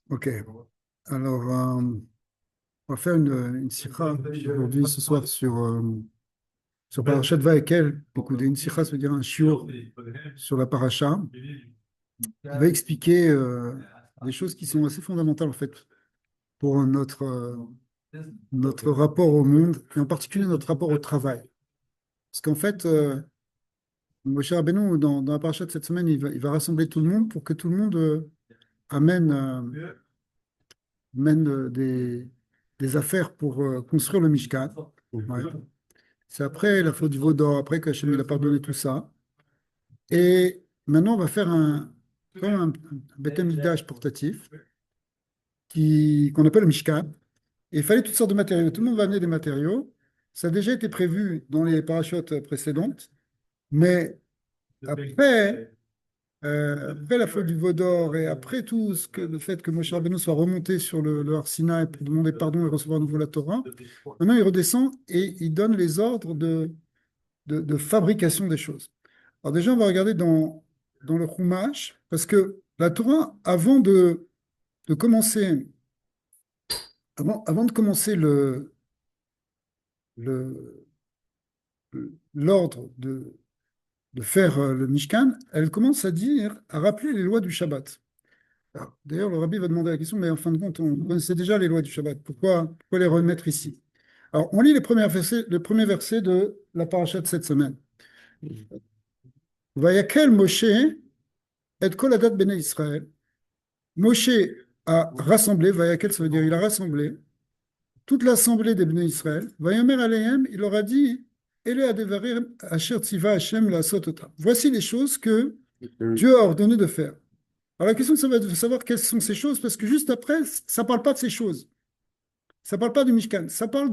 Ok. Alors, on va faire une sikha aujourd'hui, ce soir, sur Parashat Vaekel. Écoutez, une sikha, ça veut dire un shiur sur la paracha. Il va expliquer des choses qui sont assez fondamentales, en fait, pour notre rapport au monde, et en particulier notre rapport au travail. Parce qu'en fait, Moshe Rabbeinu, dans la paracha de cette semaine, il va rassembler tout le monde pour que tout le monde amène, mène des affaires pour construire le Mishkan. Ouais. C'est après la faute du veau d'or, après qu'Hachem il a pardonné tout ça. Et maintenant, on va faire comme un Beth Amikdash portatif qu'on appelle le Mishkan. Et il fallait toutes sortes de matériaux. Tout le monde va amener des matériaux. Ça a déjà été prévu dans les parachutes précédentes. Mais après, après la faute du veau d'or et après le fait que Moshe Rabbeinu soit remonté sur le Har Sinaï pour demander pardon et recevoir de nouveau la Torah, maintenant il redescend et il donne les ordres de fabrication des choses. Alors déjà, on va regarder dans le Chumash, parce que la Torah, de commencer, avant de commencer le- l'ordre de faire le Mishkan, elle commence à rappeler les lois du Shabbat. Alors, d'ailleurs, le rabbi va demander la question, mais en fin de compte, on connaissait déjà les lois du Shabbat. Pourquoi les remettre ici? Alors, on lit le premier verset de la paracha de cette semaine. Vayakel Moshe et kol adat bnei Israël. Moshe a rassemblé, Vayakel, ça veut dire il a rassemblé toute l'assemblée des Bnei Israël. Vayomer alehem, il leur a dit, Ele adevarim asher tziva Hashem la'asot otam. Voici les choses que Dieu a ordonné de faire. Alors la question, ça va être de savoir quelles sont ces choses, parce que juste après, ça ne parle pas de ces choses. Ça ne parle pas du Mishkan. Ça parle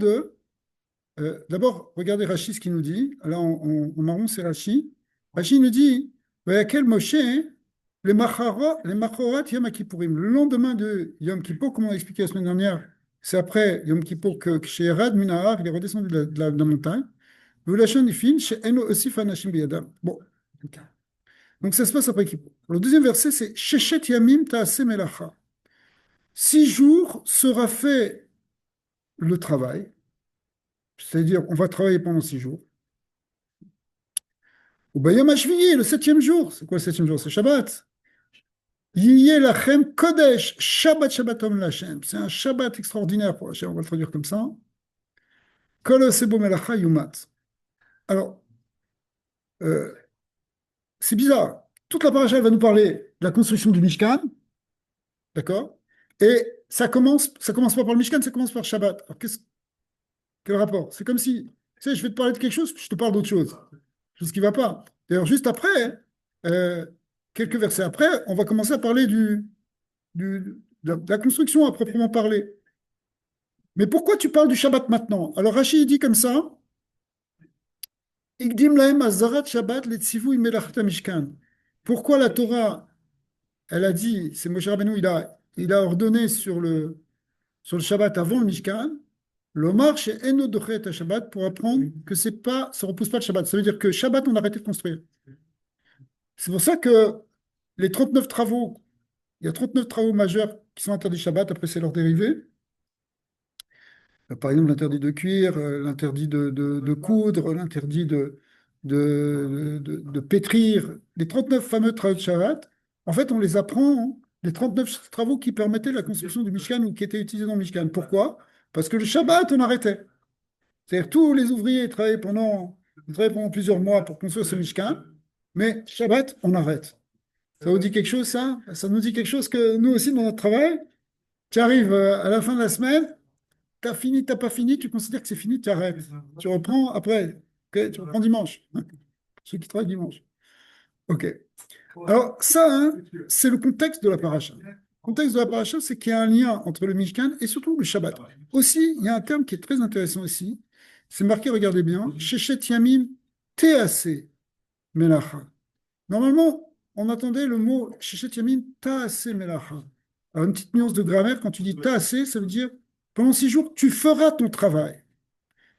d'abord, regardez Rashi ce qu'il nous dit. Alors en marron, c'est Rashi. Rashi nous dit, Vayakel Moshe, les Machorat Yom Kippourim. Le lendemain de Yom Kippour, comme on a expliqué la semaine dernière, c'est après Yom Kippour que chez Erad Minahar, il est redescendu de la montagne. V'ulachon ifin, chez Eno Osif Anashim Biyadam. Bon, donc ça se passe après Kippour. Le deuxième verset, c'est Sheshet Yamim Taase Melacha. 6 jours sera fait le travail, c'est-à-dire on va travailler pendant 6 jours. Ou Bayom HaShviyi, le septième jour. C'est quoi le septième jour? C'est Shabbat. Yiyeh lachem kodesh, Shabbat Shabbatom lachem. C'est un Shabbat extraordinaire pour Hachem, on va le traduire comme ça. Kol sebo melacha yumat. Alors, euh, c'est bizarre. Toute la paracha, elle va nous parler de la construction du Mishkan, d'accord? Et ça commence pas par le Mishkan, ça commence par Shabbat. Alors, quel rapport? C'est comme si, tu sais, je vais te parler de quelque chose, puis je te parle d'autre chose. Chose qui ne va pas. D'ailleurs, juste après, euh, quelques versets après, on va commencer à parler de la construction à proprement parler. Mais pourquoi tu parles du Shabbat maintenant? Alors Rachid dit comme ça, Igdim lahem azarat Shabbat letzivu imelachta mishkan. Pourquoi la Torah, elle a dit, c'est Moshe Rabbeinu, il a ordonné sur le Shabbat avant le Mishkan, l'Omar chez Eno dochet à Shabbat pour apprendre que c'est pas, ça repousse pas le Shabbat. Ça veut dire que Shabbat, on a arrêté de construire. C'est pour ça que les 39 travaux, il y a 39 travaux majeurs qui sont interdits Shabbat, après c'est leur dérivé. Par exemple, l'interdit de cuire, l'interdit de coudre, l'interdit de pétrir. Les 39 fameux travaux de Shabbat, en fait, on les apprend, hein, les 39 travaux qui permettaient la construction du Mishkan ou qui étaient utilisés dans le Mishkan. Pourquoi? Parce que le Shabbat, on arrêtait. C'est-à-dire tous les ouvriers travaillaient pendant plusieurs mois pour construire ce Mishkan, mais Shabbat, on arrête. Ça vous dit quelque chose, ça? Ça nous dit quelque chose que nous aussi, dans notre travail, tu arrives à la fin de la semaine, tu as fini, tu n'as pas fini, tu considères que c'est fini, tu arrêtes. Tu reprends après. Ok, tu reprends dimanche. Ceux qui travaillent dimanche. OK. Alors, ça, hein, c'est le contexte de la paracha. Le contexte de la paracha, c'est qu'il y a un lien entre le Mishkan et surtout le Shabbat. Aussi, il y a un terme qui est très intéressant ici. C'est marqué, regardez bien, Sheshet Yamim Tease Melacha. Normalement, on attendait le mot Sheshet Yamim Taase Melacha. Alors, une petite nuance de grammaire, quand tu dis Taase, ça veut dire pendant 6 jours, tu feras ton travail.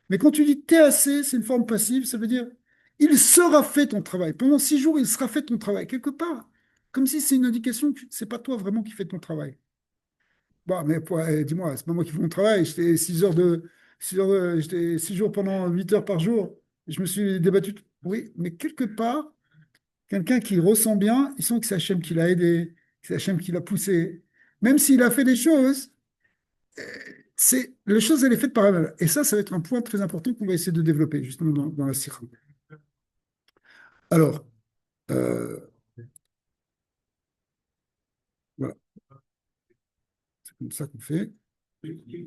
Mais quand tu dis TAC, c'est une forme passive, ça veut dire il sera fait ton travail. Pendant 6 jours, il sera fait ton travail. Quelque part, comme si c'est une indication que c'est pas toi vraiment qui fais ton travail. Bon, mais dis-moi, c'est pas moi qui fais mon travail. J'étais 6 heures, j'étais 6 jours pendant 8 heures par jour. Je me suis débattu. Oui, mais quelque part, quelqu'un qui ressent bien, il sent que c'est Hachem qui l'a aidé, que c'est Hachem qui l'a poussé. Même s'il a fait des choses, la chose, elle est faite par elle. Et ça va être un point très important qu'on va essayer de développer, justement, dans la Sira. Alors, euh, voilà, c'est comme ça qu'on fait.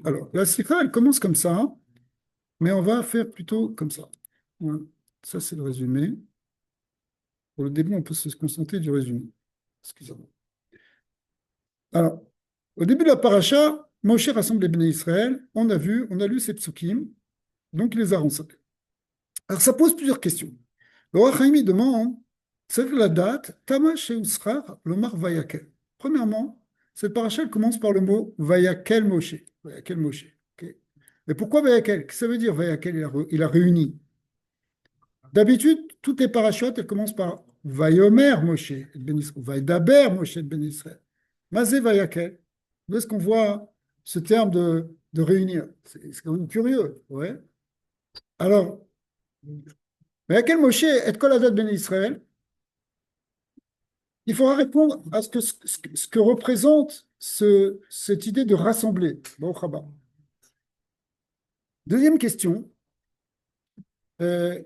Alors, la Sira, elle commence comme ça, hein, mais on va faire plutôt comme ça. Voilà. Ça, c'est le résumé. Pour le début, on peut se concentrer du résumé. Excusez-moi. Alors, au début de la paracha, Moshe rassemble les béné Israël. On a lu ces psukim, donc il les a rassemblés. Alors, ça pose plusieurs questions. Le roi Chaim il demande, c'est la date, Tama Sheusrar, Lomar Vayakel. Premièrement, cette paracha elle commence par le mot Vayakel Moshe. Vayakel Moshe. Ok. Mais pourquoi Vayakel? Qu'est-ce que ça veut dire Vayakel? Il a réuni. D'habitude, toutes les parachutes, elles commencent par Vayomer Moshe, et Ben Israël, ou Vaidaber Moshe, et Ben Israël. Mazé Vayakel. Où est-ce qu'on voit ce terme de réunir? C'est quand même curieux. Ouais. Alors, Vayakel Moshe et Kol Adat Ben Israël, il faudra répondre à ce que représente cette idée de rassembler. Bon, Rabat. Deuxième question, euh,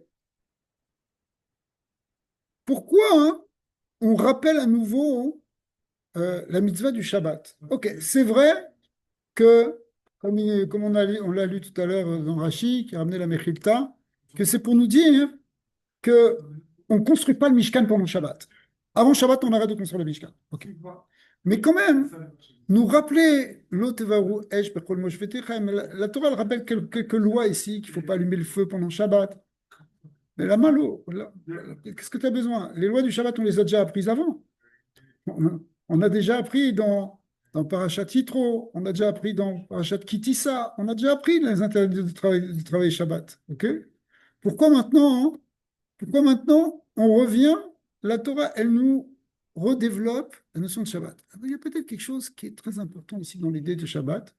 pourquoi hein, on rappelle à nouveau la mitzvah du Shabbat? Ok, c'est vrai que, comme on l'a lu tout à l'heure dans Rashi, qui a ramené la Mechilta, que c'est pour nous dire que on ne construit pas le Mishkan pendant le Shabbat. Avant Shabbat, on arrête de construire le Mishkan. Ok. Mais quand même, nous rappeler l'Otevaru Esh Bechol Moshe Vetechem, la Torah elle rappelle quelques lois ici, qu'il ne faut pas allumer le feu pendant Shabbat. Mais la malo, qu'est-ce que tu as besoin? Les lois du Shabbat, on les a déjà apprises avant. On a déjà appris dans Parashat Yitro, on a déjà appris dans Parashat Kitissa, on a déjà appris les interdits du travail Shabbat. Ok. Pourquoi maintenant, hein, pourquoi maintenant on revient, la Torah, elle nous redéveloppe la notion de Shabbat. Alors, il y a peut-être quelque chose qui est très important ici dans l'idée de Shabbat.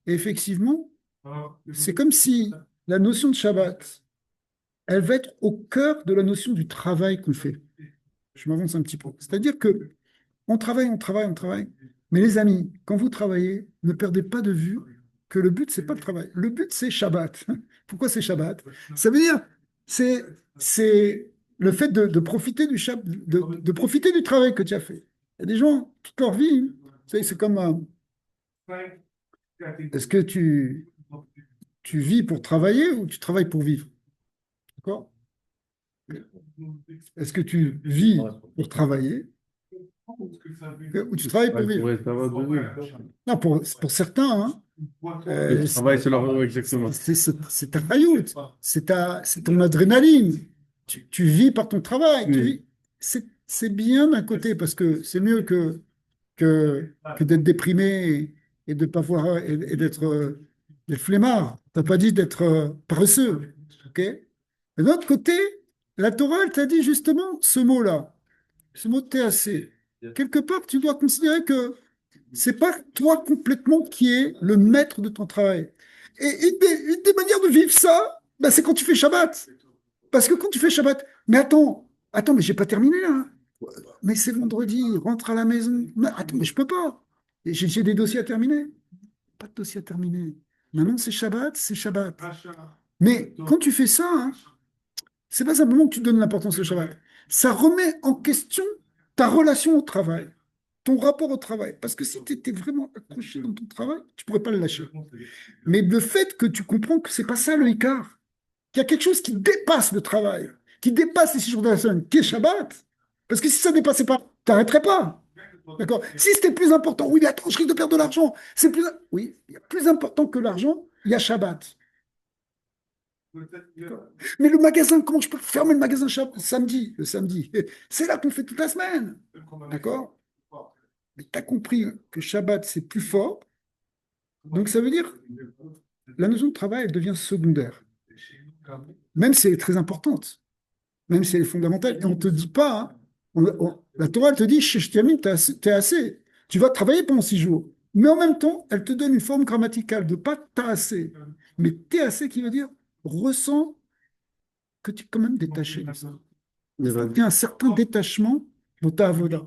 Et effectivement, c'est comme si la notion de Shabbat, elle va être au cœur de la notion du travail qu'on fait. Je m'avance un petit peu. C'est-à-dire que on travaille, on travaille, on travaille. Mais les amis, quand vous travaillez, ne perdez pas de vue que le but, c'est pas le travail. Le but, c'est Shabbat. Pourquoi c'est Shabbat? Ça veut dire, c'est le fait de profiter du de profiter du travail que tu as fait. Il y a des gens, toute leur vie, c'est comme, est-ce que tu vis pour travailler ou tu travailles pour vivre? D'accord? Est-ce que tu vis pour travailler ou tu travailles pour Ouais, vivre? ça va donner. Non, pour certains, hein, Le c'est travail, c'est leur exactement. c'est ta faillite, c'est ton adrénaline. Tu vis par ton travail. Oui, C'est bien d'un côté parce que c'est mieux que d'être déprimé et de pas voir et d'être flemmard. T'as pas dit d'être paresseux. Ok? De l'autre côté, la Torah, elle t'a dit justement ce mot-là, ce mot TAC. Quelque part, tu dois considérer que c'est pas toi complètement qui es le maître de ton travail. Et une des manières de vivre ça, bah, c'est quand tu fais Shabbat. Parce que quand tu fais Shabbat, mais attends, mais j'ai pas terminé là. Mais c'est vendredi, rentre à la maison. Mais attends, mais je peux pas. J'ai des dossiers à terminer. Pas de dossier à terminer. Maintenant, c'est Shabbat, c'est Shabbat. Mais quand tu fais ça, hein, c'est pas simplement que tu donnes l'importance au Shabbat. Ça remet en question ta relation au travail, ton rapport au travail. Parce que si tu étais vraiment accroché dans ton travail, tu pourrais pas le lâcher. Mais le fait que tu comprends que c'est pas ça le Icar, qu'il y a quelque chose qui dépasse le travail, qui dépasse les 6 jours de la semaine, qui est Shabbat. Parce que si ça ne dépassait pas, tu n'arrêterais pas. D'accord? Si c'était plus important, oui, mais attends, je risque de perdre de l'argent. C'est plus. Oui, il y a plus important que l'argent, il y a Shabbat. Mais le magasin, comment je peux fermer le magasin samedi, le samedi? C'est là qu'on fait toute la semaine. D'accord? Mais tu as compris que Shabbat, c'est plus fort. Donc ça veut dire la notion de travail, elle devient secondaire. Même si elle est très importante, même si elle est fondamentale. Et on ne te dit pas, hein, La Torah, elle te dit, Sheshtiamim, t'es assez. Tu vas travailler pendant 6 jours. Mais en même temps, elle te donne une forme grammaticale de pas t'as assez. Mais t'es assez qui veut dire ressens que tu es quand même détaché de ça. Mais Il y a un certain détachement dans ta avoda.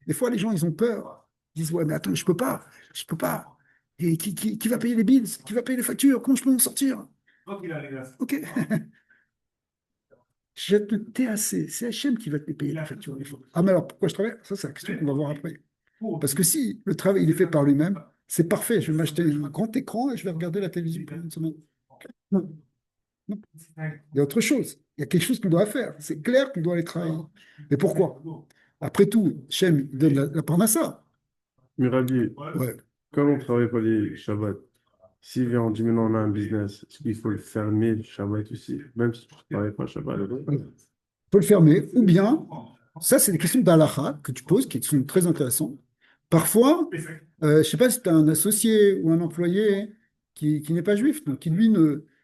Des fois, les gens, ils ont peur. Ils disent, ouais, mais attends, je peux pas. Je peux pas. Et qui va payer les bills? Qui va payer les factures? Comment je peux en sortir? Ok. Jette le TAC. C'est Hachem qui va te payer les factures. Ah, mais alors pourquoi je travaille? Ça, c'est la question qu'on va voir après. Parce que si le travail il est fait par lui-même, c'est parfait. Je vais m'acheter un grand écran et je vais regarder la télévision pendant une semaine. Non, non. Il y a autre chose. Il y a quelque chose qu'on doit faire. C'est clair qu'on doit aller travailler. Mais pourquoi? Après tout, Hachem il donne la parnassa. Rabbi, Ouais. comme on ne travaille pas les Shabbats, si vient on dit maintenant on a un business, est-ce qu'il faut le fermer le Shabbat aussi, même si tu ne travailles pas le Shabbat? Faut le fermer. Ou bien, ça, c'est des questions d'halakha que tu poses qui sont très intéressantes. Parfois, je ne sais pas si tu as un associé ou un employé qui n'est pas juif, donc qui lui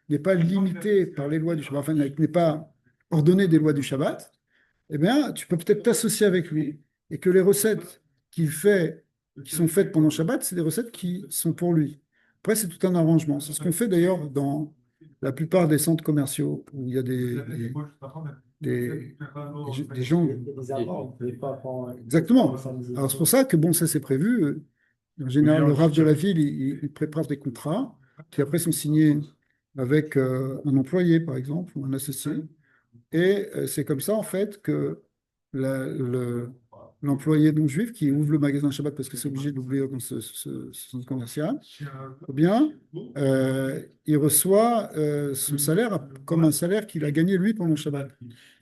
n'est pas limité par les lois du Shabbat, enfin, n'est pas ordonné des lois du Shabbat, eh bien, tu peux peut-être t'associer avec lui et que les recettes qu'il fait, qui sont faites pendant Shabbat, c'est des recettes qui sont pour lui. Après, c'est tout un arrangement. C'est ce qu'on fait d'ailleurs dans la plupart des centres commerciaux où il y a des gens. Exactement. Alors, c'est pour ça que, bon, ça c'est prévu. En général, le RAF de la ville, il prépare des contrats qui après sont signés avec un employé, par exemple, ou un associé. Et c'est comme ça, en fait, que l'employé non juif qui ouvre le magasin Shabbat parce que c'est obligé d'ouvrir dans ce centre commercial, eh bien, il reçoit son salaire comme un salaire qu'il a gagné lui pendant Shabbat.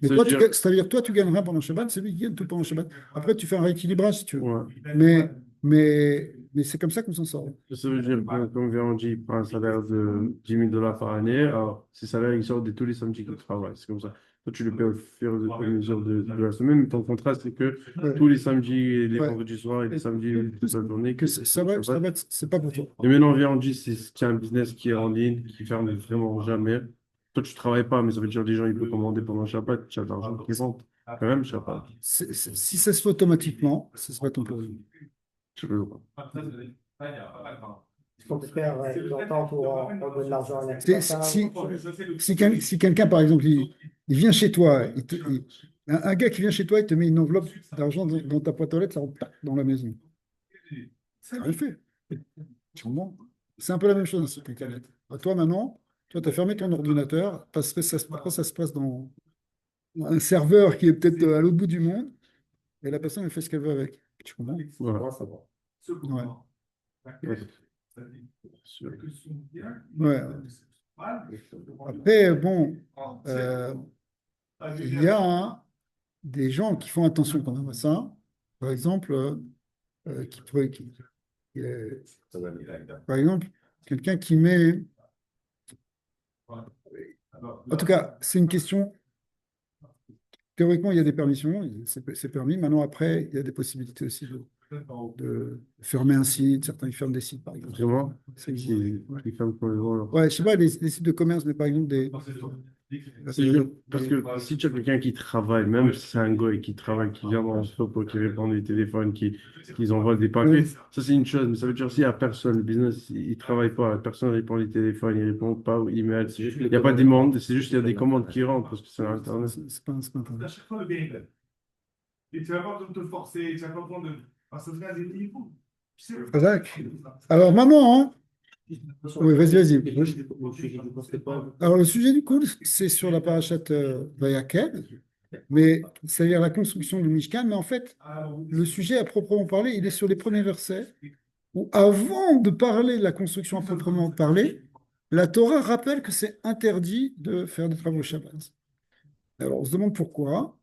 Mais Ça veut toi, dire, c'est-à-dire, toi, tu gagnes rien pendant Shabbat, c'est lui qui gagne tout pendant Shabbat. Après, tu fais un rééquilibrage si tu veux. ouais. Mais c'est comme ça qu'on s'en sort. Ça veut dire que, comme Vérandy il prend un salaire de 10 000 dollars par année, alors ces salaires ils sortent de tous les samedis qu'il travaille. C'est comme ça. Toi, tu le payes au fur et à mesure de la semaine, mais ton contrat, c'est que Ouais. tous les samedis et les Ouais. vendredis soirs et les samedis toute la journée. Que ça va, c'est pas pour toi. Et maintenant, Vérandy, c'est un business qui est en ligne, qui ferme vraiment jamais. Toi, tu travailles pas, mais ça veut dire que les gens, ils peuvent commander pendant Shabbat, tu as de l'argent qui rentre. Quand même, Shabbat. Si ça se fait automatiquement, ce sera ton problème. Je peux pas. Il faut faire longtemps pour donner de l'argent à Si quelqu'un, par exemple, il vient chez toi, un gars qui vient chez toi, il te met une enveloppe d'argent dans ta boîte aux lettres, ça rentre tac, dans la maison. Ça rien fait. Tu comprends? C'est un peu la même chose dans cette internet. Toi, maintenant, toi, tu as fermé ton ordinateur parce que après, ça se passe dans un serveur qui est peut-être à l'autre bout du monde et la personne, elle fait ce qu'elle veut avec. Tu comprends? Voilà. Ouais. Ouais. Ouais. Après, bon, il y a des gens qui font attention quand même à ça. Par exemple, qui pourrait, euh, par exemple, quelqu'un qui met. En tout cas, c'est une question. Théoriquement, il y a des permissions, c'est permis. Maintenant, après, il y a des possibilités aussi de fermer un site. Certains, ils ferment des sites, par exemple. Vraiment, C'est- ouais. ils ferment pour les gens. Ouais, je sais pas, les sites de commerce, mais par exemple, C'est juste parce que si tu as quelqu'un qui travaille, même si c'est un gars qui travaille, qui vient dans le shop, qui répond des téléphones, qui envoie des papiers, Ouais. ça c'est une chose, mais ça veut dire s'il n'y a personne, le business, il ne travaille pas, personne ne répond les téléphones, il ne répond pas aux emails, il n'y a pas de demande, c'est juste qu'il y a des commandes qui rentrent parce que c'est Internet. C'est pas un problème. À chaque fois le bénéfice. Et tu vas pas besoin de te forcer, tu vas pas besoin de. Parce que ce gars, il faut. Tu sais, Razak. Alors, maman, hein. Oui, vas-y. Alors, le sujet du coup, c'est sur la parachute Vayakel, mais c'est-à-dire la construction du Mishkan, mais en fait, le sujet à proprement parler, il est sur les premiers versets, où avant de parler de la construction à proprement parler, la Torah rappelle que c'est interdit de faire des travaux Shabbat. Alors, on se demande pourquoi.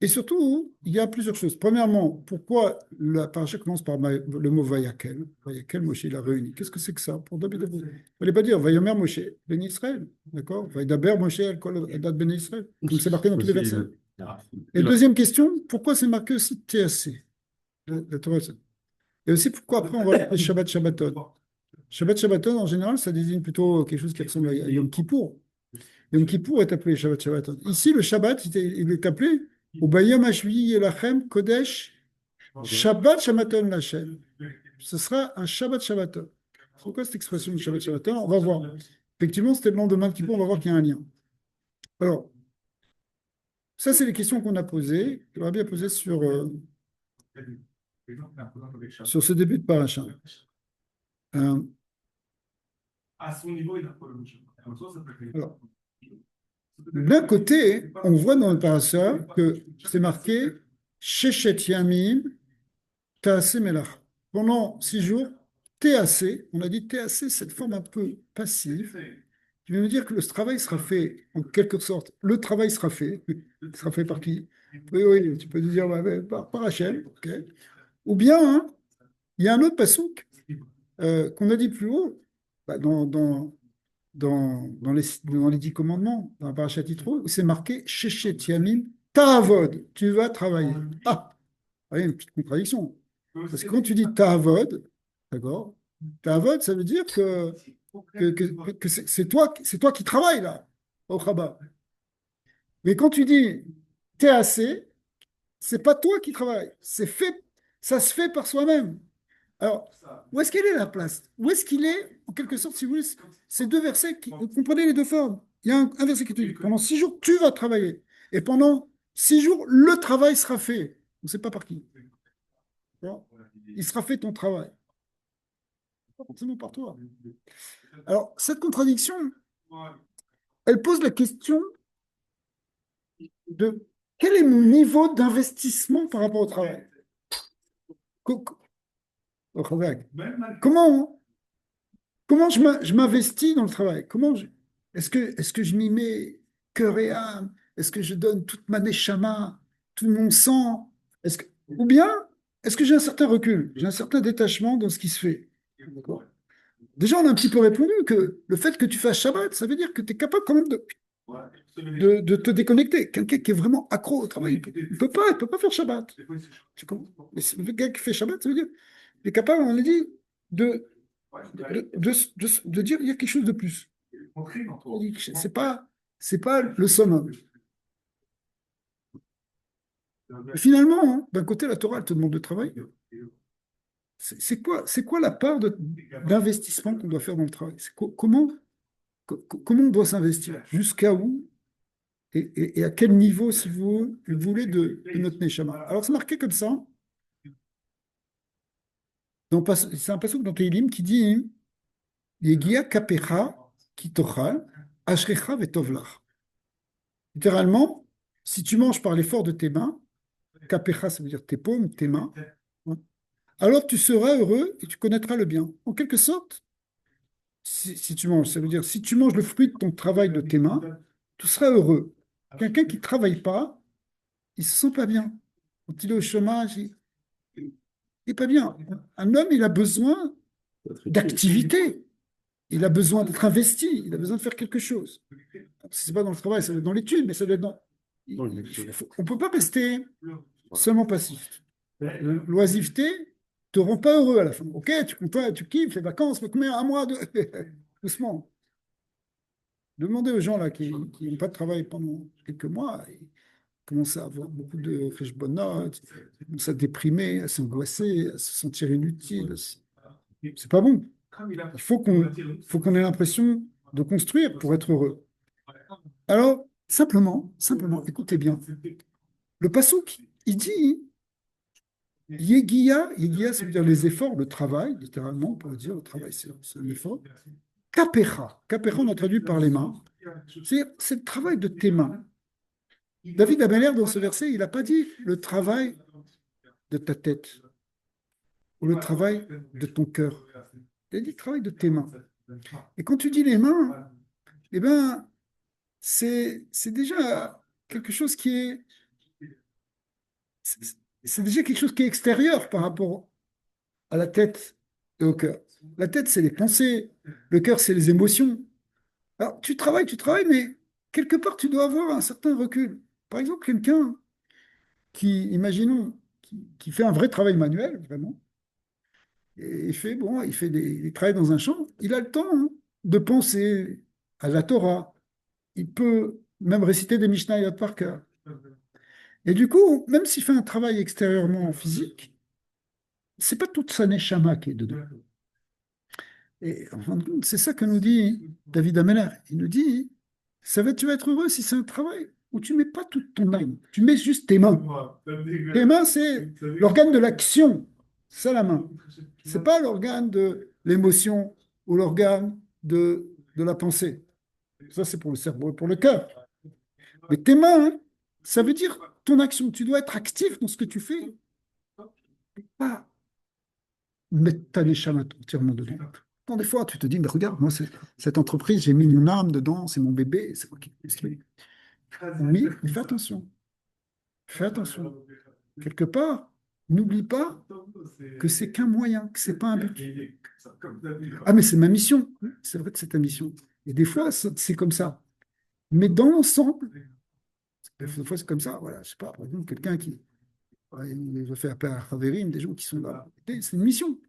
Et surtout, il y a plusieurs choses. Premièrement, pourquoi la paracha commence par le mot Vayakel? Vayakel, Moshe, il a réuni. Qu'est-ce que c'est que ça pour David? Il ne fallait pas dire Vayomer Moshe, Ben Israël. D'accord? Vaïdaber Moshe, Al-Kol Adat Ben Israël. Comme c'est marqué dans tous les versets. Et deuxième question, pourquoi c'est marqué aussi TAC? La Torah, et aussi, pourquoi après on va l'appeler Shabbat Shabbaton? Shabbat Shabbaton, en général, ça désigne plutôt quelque chose qui ressemble à Yom Kippour. Yom Kippour est appelé Shabbat Shabbaton. Ici, le Shabbat, il est appelé Ubayom Hashvi Yelachem Kodesh Shabbat Shabbaton Lachem. Ce sera un Shabbat Shabbaton. C'est quoi cette expression de Shabbat Shabbaton? On va voir. Effectivement, c'était le nom de Yom Kippour, on va voir qu'il y a un lien. Alors, ça, c'est les questions qu'on a posées, qu'on a bien posées sur ce début de paracha. À son niveau, il a pas le même chemin. Alors, d'un côté, on voit dans le paracha que c'est marqué Sheshet Yamim Taase Melach. Pendant 6 jours, TAC, on a dit TAC, cette forme un peu passive, qui veut dire que le travail sera fait, en quelque sorte, le travail sera fait. Il sera fait par qui? Oui, oui, tu peux dire par Hachem, ok. Ou bien, hein, il y a un autre passouk qu'on a dit plus haut, bah, dans les 10 commandements, dans la parashat Yitro, où c'est marqué Sheshet Yamim Ta'avod, tu vas travailler. Ah, il y a une petite contradiction. Parce que quand tu dis Ta'avod, d'accord, Ta'avod, ça veut dire que c'est toi qui travailles là, au Chabat. Mais quand tu dis TAC, c'est pas toi qui travailles, c'est fait, ça se fait par soi-même. Alors, où est-ce qu'elle est la place? Où est-ce qu'il est, en quelque sorte, si vous voulez, ces deux versets, vous comprenez les deux formes. Il y a un verset qui te dit, pendant 6 jours, tu vas travailler. Et pendant 6 jours, le travail sera fait. On ne sait pas par qui. Bon, il sera fait ton travail. Pas forcément par toi. Alors, cette contradiction, elle pose la question de quel est mon niveau d'investissement par rapport au travail? Comment, comment je m'investis dans le travail? Est-ce que je m'y mets cœur et âme? Est-ce que je donne toute ma neshama, tout mon sang? Ou bien, est-ce que j'ai un certain recul? J'ai un certain détachement dans ce qui se fait? D'accord. Déjà, on a un petit peu répondu que le fait que tu fasses Shabbat, ça veut dire que tu es capable quand même de te déconnecter. Quelqu'un qui est vraiment accro au travail, il peut pas faire Shabbat. Tu comprends? Mais le gars qui fait Shabbat, ça veut dire qu'il est capable, on l'a dit, de dire il y a quelque chose de plus. C'est pas le summum. Et finalement, hein, d'un côté, la Torah, elle te demande de travailler. C'est quoi la part d'investissement qu'on doit faire dans le travail? Comment on doit s'investir? Jusqu'à où? Et à quel niveau, si vous voulez, de notre Neshama? Alors, c'est marqué comme ça. C'est un passage dans Tehillim qui dit Yegia kapecha kitochal ashrecha vetovlach. Littéralement, si tu manges par l'effort de tes mains, kapecha, ça veut dire tes paumes, tes mains, hein, alors tu seras heureux et tu connaîtras le bien. En quelque sorte, si tu manges, ça veut dire si tu manges le fruit de ton travail de tes mains, tu seras heureux. Quelqu'un qui ne travaille pas, il ne se sent pas bien. Quand il est au chômage, il n'est pas bien. Un homme, il a besoin d'activité. Il a besoin d'être investi. Il a besoin de faire quelque chose. Ce n'est pas dans le travail, ça doit être dans l'étude, mais ça doit être dans. On ne peut pas rester seulement passif. L'oisiveté te rend pas heureux à la fin. Ok, tu kiffes les vacances, mais combien? Un mois, deux. Doucement. Demandez aux gens là qui n'ont pas de travail pendant quelques mois, ils commencent à avoir beaucoup de cheshbonot, ils commencent à déprimer, à s'angoisser, à se sentir inutile. C'est pas bon. Il faut qu'on ait l'impression de construire pour être heureux. Alors, simplement, écoutez bien. Le passouk, il dit Yegia, ça veut dire les efforts, le travail, littéralement, on pourrait dire le travail, c'est un effort. Kapecha, on a traduit par les mains. C'est le travail de tes mains. David Ameller, dans ce verset, il n'a pas dit le travail de ta tête ou le travail de ton cœur. Il a dit le travail de tes mains. Et quand tu dis les mains, eh ben, c'est déjà quelque chose qui est. C'est déjà quelque chose qui est extérieur par rapport à la tête et au cœur. La tête, c'est les pensées. Le cœur, c'est les émotions. Alors, tu travailles, mais quelque part, tu dois avoir un certain recul. Par exemple, quelqu'un imaginons, qui fait un vrai travail manuel, vraiment, et il travaille dans un champ, il a le temps, hein, de penser à la Torah. Il peut même réciter des Mishnayot par cœur. Et du coup, même s'il fait un travail extérieurement physique, c'est pas toute sa neshama qui est dedans. Et en fin de compte, c'est ça que nous dit David Ameller. Il nous dit, tu vas être heureux si c'est un travail où tu mets pas toute ton âme, tu mets juste tes mains. Tes mains, c'est l'organe de l'action, c'est la main. C'est pas l'organe de l'émotion ou l'organe de la pensée. Ça, c'est pour le cerveau et pour le cœur. Mais tes mains, hein, ça veut dire ton action. Tu dois être actif dans ce que tu fais. Pas mettre ta neshama entièrement dedans. Quand des fois, tu te dis, mais regarde, moi, cette entreprise, j'ai mis mon âme dedans, c'est mon bébé, c'est moi qui l'ai construit. Oui, mais fais attention. Fais attention. Quelque part, n'oublie pas que c'est qu'un moyen, que c'est pas un but. Ah, mais c'est ma mission. C'est vrai que c'est ta mission. Et des fois, c'est comme ça. Mais dans l'ensemble, des fois, c'est comme ça. Voilà, je sais pas, par exemple, quelqu'un qui il veut faire appel à Haverim, des gens qui sont là. C'est une mission.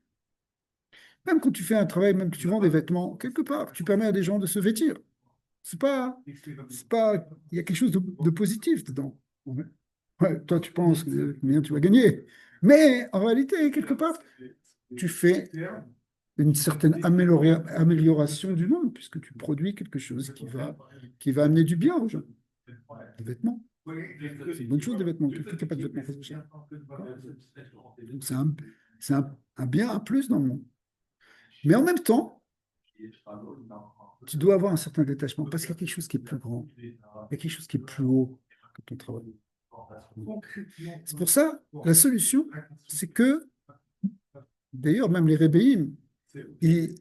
Même quand tu fais un travail, même que tu vends des vêtements, quelque part, tu permets à des gens de se vêtir. C'est pas, il y a quelque chose de positif dedans. Ouais. Ouais, toi, tu penses que combien tu vas gagner. Mais en réalité, quelque part, tu fais une certaine amélioration du monde, puisque tu produis quelque chose qui va amener du bien aux gens. Des vêtements. C'est une bonne chose, des vêtements. Quelqu'un qui n'a pas de vêtements, c'est cher. Donc, c'est un bien, un plus dans le monde. Mais en même temps, tu dois avoir un certain détachement, parce qu'il y a quelque chose qui est plus grand, il y a quelque chose qui est plus haut que ton travail. C'est pour ça, la solution, c'est que, d'ailleurs, même les rébéim, ils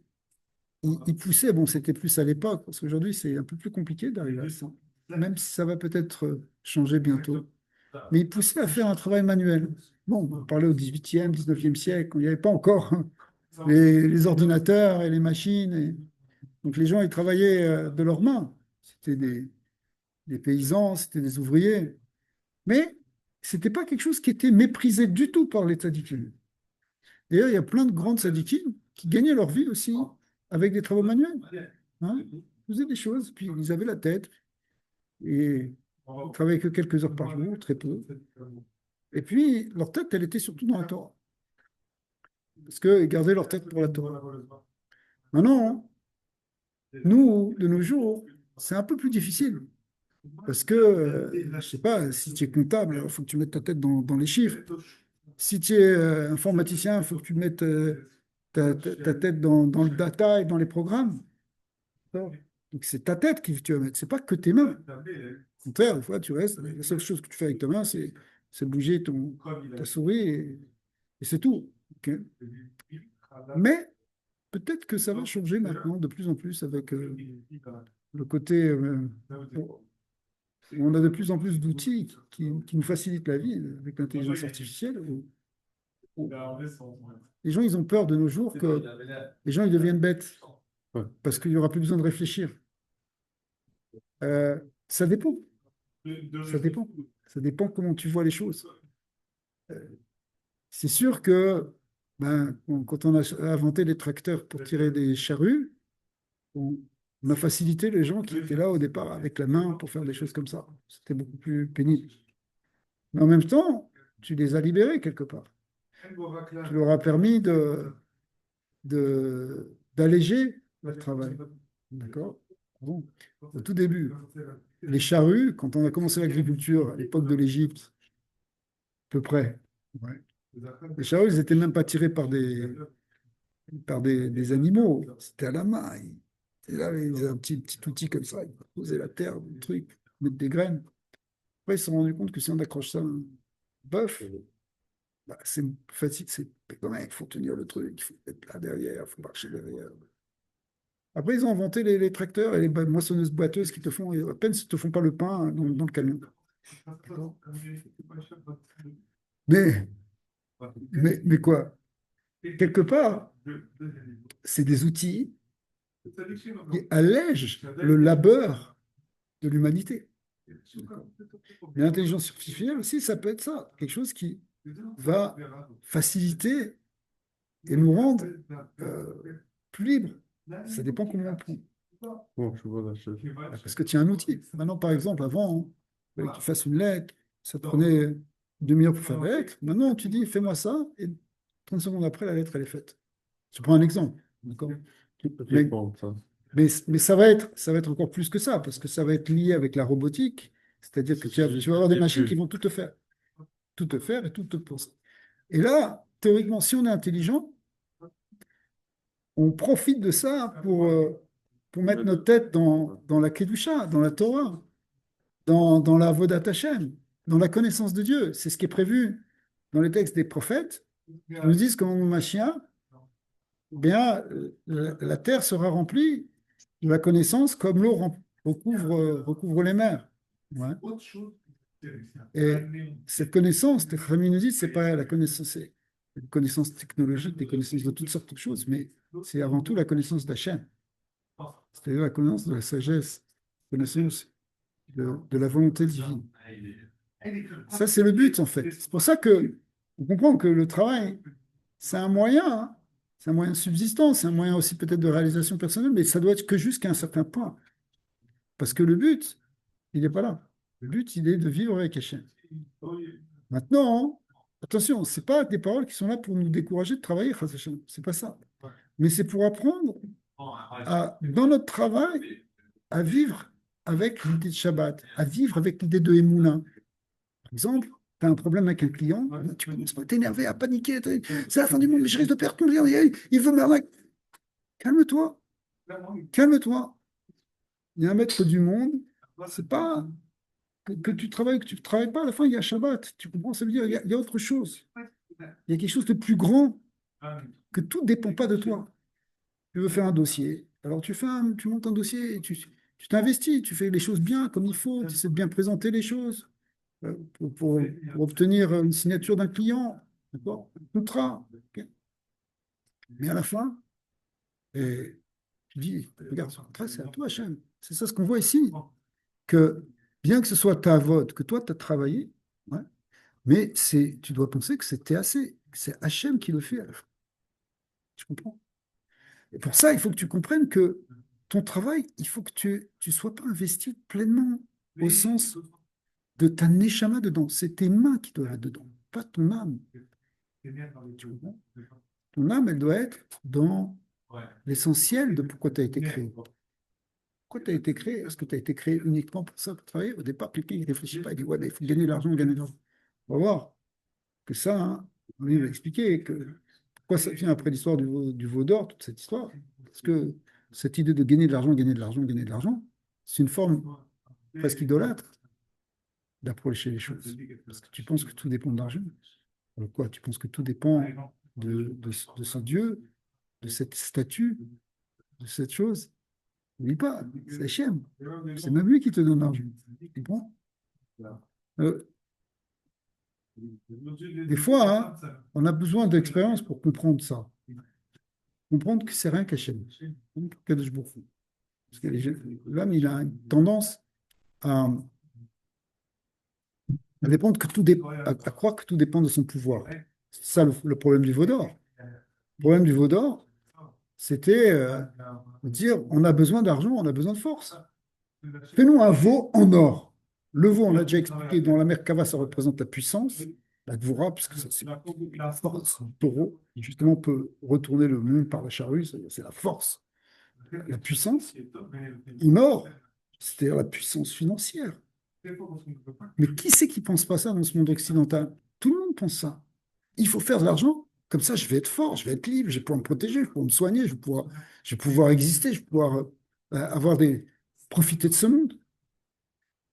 poussaient, bon, c'était plus à l'époque, parce qu'aujourd'hui, c'est un peu plus compliqué d'arriver à ça, même si ça va peut-être changer bientôt. Mais ils poussaient à faire un travail manuel. Bon, on parlait au 18e, 19e siècle, où il n'y avait pas encore les ordinateurs et les machines. Donc les gens, ils travaillaient de leurs mains. C'était des paysans, c'était des ouvriers. Mais ce n'était pas quelque chose qui était méprisé du tout par les tzadikim. D'ailleurs, il y a plein de grandes tzadikim qui gagnaient leur vie aussi avec des travaux manuels. Hein. Ils faisaient des choses, puis ils avaient la tête, et ils travaillaient que quelques heures par jour, très peu. Et puis, leur tête, elle était surtout dans la Torah. Parce qu'ils gardaient leur tête pour la Torah. Maintenant, nous, de nos jours, c'est un peu plus difficile. Parce que, je ne sais pas, si tu es comptable, il faut que tu mettes ta tête dans les chiffres. Si tu es informaticien, il faut que tu mettes ta tête dans le data et dans les programmes. Donc, c'est ta tête que tu vas mettre, c'est pas que tes mains. Au contraire, des fois, tu restes, la seule chose que tu fais avec ta main, c'est bouger ta souris et c'est tout. Ok. Mais peut-être que ça va changer maintenant de plus en plus avec le côté où on a de plus en plus d'outils qui nous facilitent la vie avec l'intelligence artificielle. Où les gens, ils ont peur de nos jours que les gens, ils deviennent bêtes Ouais. parce qu'il n'y aura plus besoin de réfléchir. Ça dépend. Ça dépend. Ça dépend comment tu vois les choses. C'est sûr que quand on a inventé les tracteurs pour tirer des charrues, on a facilité les gens qui étaient là au départ avec la main pour faire des choses comme ça. C'était beaucoup plus pénible. Mais en même temps, tu les as libérés quelque part. Tu leur as permis d'alléger leur travail. D'accord? Bon, au tout début, les charrues, quand on a commencé l'agriculture à l'époque de l'Égypte, à peu près, ouais. Les charrues, ils n'étaient même pas tirés par des animaux. C'était à la main. Et là, ils avaient un petit outil comme ça. Ils posaient la terre, le truc, mettre des graines. Après, ils se sont rendus compte que si on accroche ça à un bœuf, c'est facile. Quand même, il faut tenir le truc, il faut être là derrière, il faut marcher derrière. Après, ils ont inventé les tracteurs et les moissonneuses boiteuses qui à peine ne te font pas le pain dans le camion. Mais, mais quoi? Quelque part, c'est des outils qui allègent le labeur de l'humanité. Et l'intelligence artificielle aussi, ça peut être ça, quelque chose qui va faciliter et nous rendre plus libres. Ça dépend comment on le prend. Bon, je vois la chose. Parce que tu as un outil. Maintenant, par exemple, avant, il fallait que tu fasses une lettre, Ça te prenait une demi-heure pour faire la lettre. Maintenant, tu dis, fais-moi ça, et 30 secondes après, la lettre, elle est faite. Je prends un exemple. D'accord? Mais, Bon, ça. mais ça va être encore plus que ça, parce que ça va être lié avec la robotique. C'est-à-dire que tu vas avoir des machines qui vont tout te faire. Tout te faire et tout te penser. Et là, théoriquement, si on est intelligent, on profite de ça pour mettre notre tête dans la Kedusha, dans la Torah, dans la Avodat Hashem, dans la connaissance de Dieu. C'est ce qui est prévu dans les textes des prophètes. Ils nous disent qu'en Mashiach, bien, la terre sera remplie de la connaissance comme l'eau recouvre les mers. Ouais. Et cette connaissance, les Chachamim nous disent, c'est pas la connaissance, c'est une connaissance technologique, des connaissances de toutes sortes de choses, mais c'est avant tout la connaissance d'Hachem, c'est-à-dire la connaissance de la sagesse, la connaissance de la volonté divine. Ça, c'est le but, en fait. C'est pour ça que on comprend que le travail, c'est un moyen, hein. C'est un moyen de subsistance, c'est un moyen aussi peut-être de réalisation personnelle, mais ça doit être que jusqu'à un certain point. Parce que le but, il n'est pas là. Le but, il est de vivre avec Hachem. Maintenant, attention, ce n'est pas des paroles qui sont là pour nous décourager de travailler, Chas Hachem. C'est pas ça. Mais c'est pour apprendre dans notre travail à vivre avec l'idée de Shabbat, à vivre avec l'idée de Emouna. Par exemple, tu as un problème avec un client, tu commences à t'énerver, à paniquer, c'est la fin du monde, mais je risque de perdre ton client, il veut m'arnaquer. Calme-toi, calme-toi. Il y a un maître du monde, c'est pas que tu travailles ou que tu ne travailles pas, à la fin, il y a Shabbat. Tu comprends? Ça veut dire il y a autre chose. Il y a quelque chose de plus grand, que tout ne dépend pas de toi. Tu veux faire un dossier, alors tu montes un dossier, et tu t'investis, tu fais les choses bien, comme il faut, tu sais bien présenter les choses pour obtenir une signature d'un client, d'accord? Un contrat. Ok. Mais à la fin, tu dis, regarde, ce contrat, c'est à toi, Hachem. C'est ça ce qu'on voit ici, que bien que ce soit ta vote, que toi, tu as travaillé, ouais, mais tu dois penser que c'était assez, que c'est Hachem qui le fait à la fin. Tu comprends? Et pour ça, il faut que tu comprennes que ton travail, il faut que tu ne sois pas investi pleinement au sens de ta neshama dedans. C'est tes mains qui doivent être dedans, pas ton âme. Tu comprends? Ton âme, elle doit être dans l'essentiel de pourquoi tu as été créé. Pourquoi tu as été créé? Est-ce que tu as été créé uniquement pour ça, pour travailler? Au départ, quelqu'un ne réfléchit pas, il dit, ouais, mais il faut gagner de l'argent, gagner de l'argent. On va voir que ça, hein, on va expliquer pourquoi ça vient après l'histoire du veau d'or, toute cette histoire. Parce que cette idée de gagner de l'argent, gagner de l'argent, gagner de l'argent, c'est une forme presque idolâtre d'approcher les choses. Parce que tu penses que tout dépend de l'argent. Quoi? Tu penses que tout dépend de ce Dieu, de cette statue, de cette chose. N'oublie pas, c'est Hachem. C'est même lui qui te donne l'argent. Tu comprends? Euh, des fois, hein, on a besoin d'expérience pour comprendre ça. Comprendre que c'est rien qu'Hachem. Kadosh Baruch Hu. Parce que l'homme, il a une tendance à dépendre que à croire que tout dépend de son pouvoir. C'est ça le problème du veau d'or. Le problème du veau d'or, c'était de dire on a besoin d'argent, on a besoin de force. Fais-nous un veau en or. Le veau, on l'a déjà expliqué, dans la Merkava, ça représente la puissance, la Dvoura, puisque c'est la force. Le taureau, justement, peut retourner le monde par la charrue, c'est la force, la puissance. En or, c'est-à-dire la puissance financière. Mais qui c'est qui ne pense pas ça dans ce monde occidental? Tout le monde pense ça. Il faut faire de l'argent, comme ça je vais être fort, je vais être libre, je vais pouvoir me protéger, je vais pouvoir me soigner, je vais pouvoir exister, je vais pouvoir profiter de ce monde.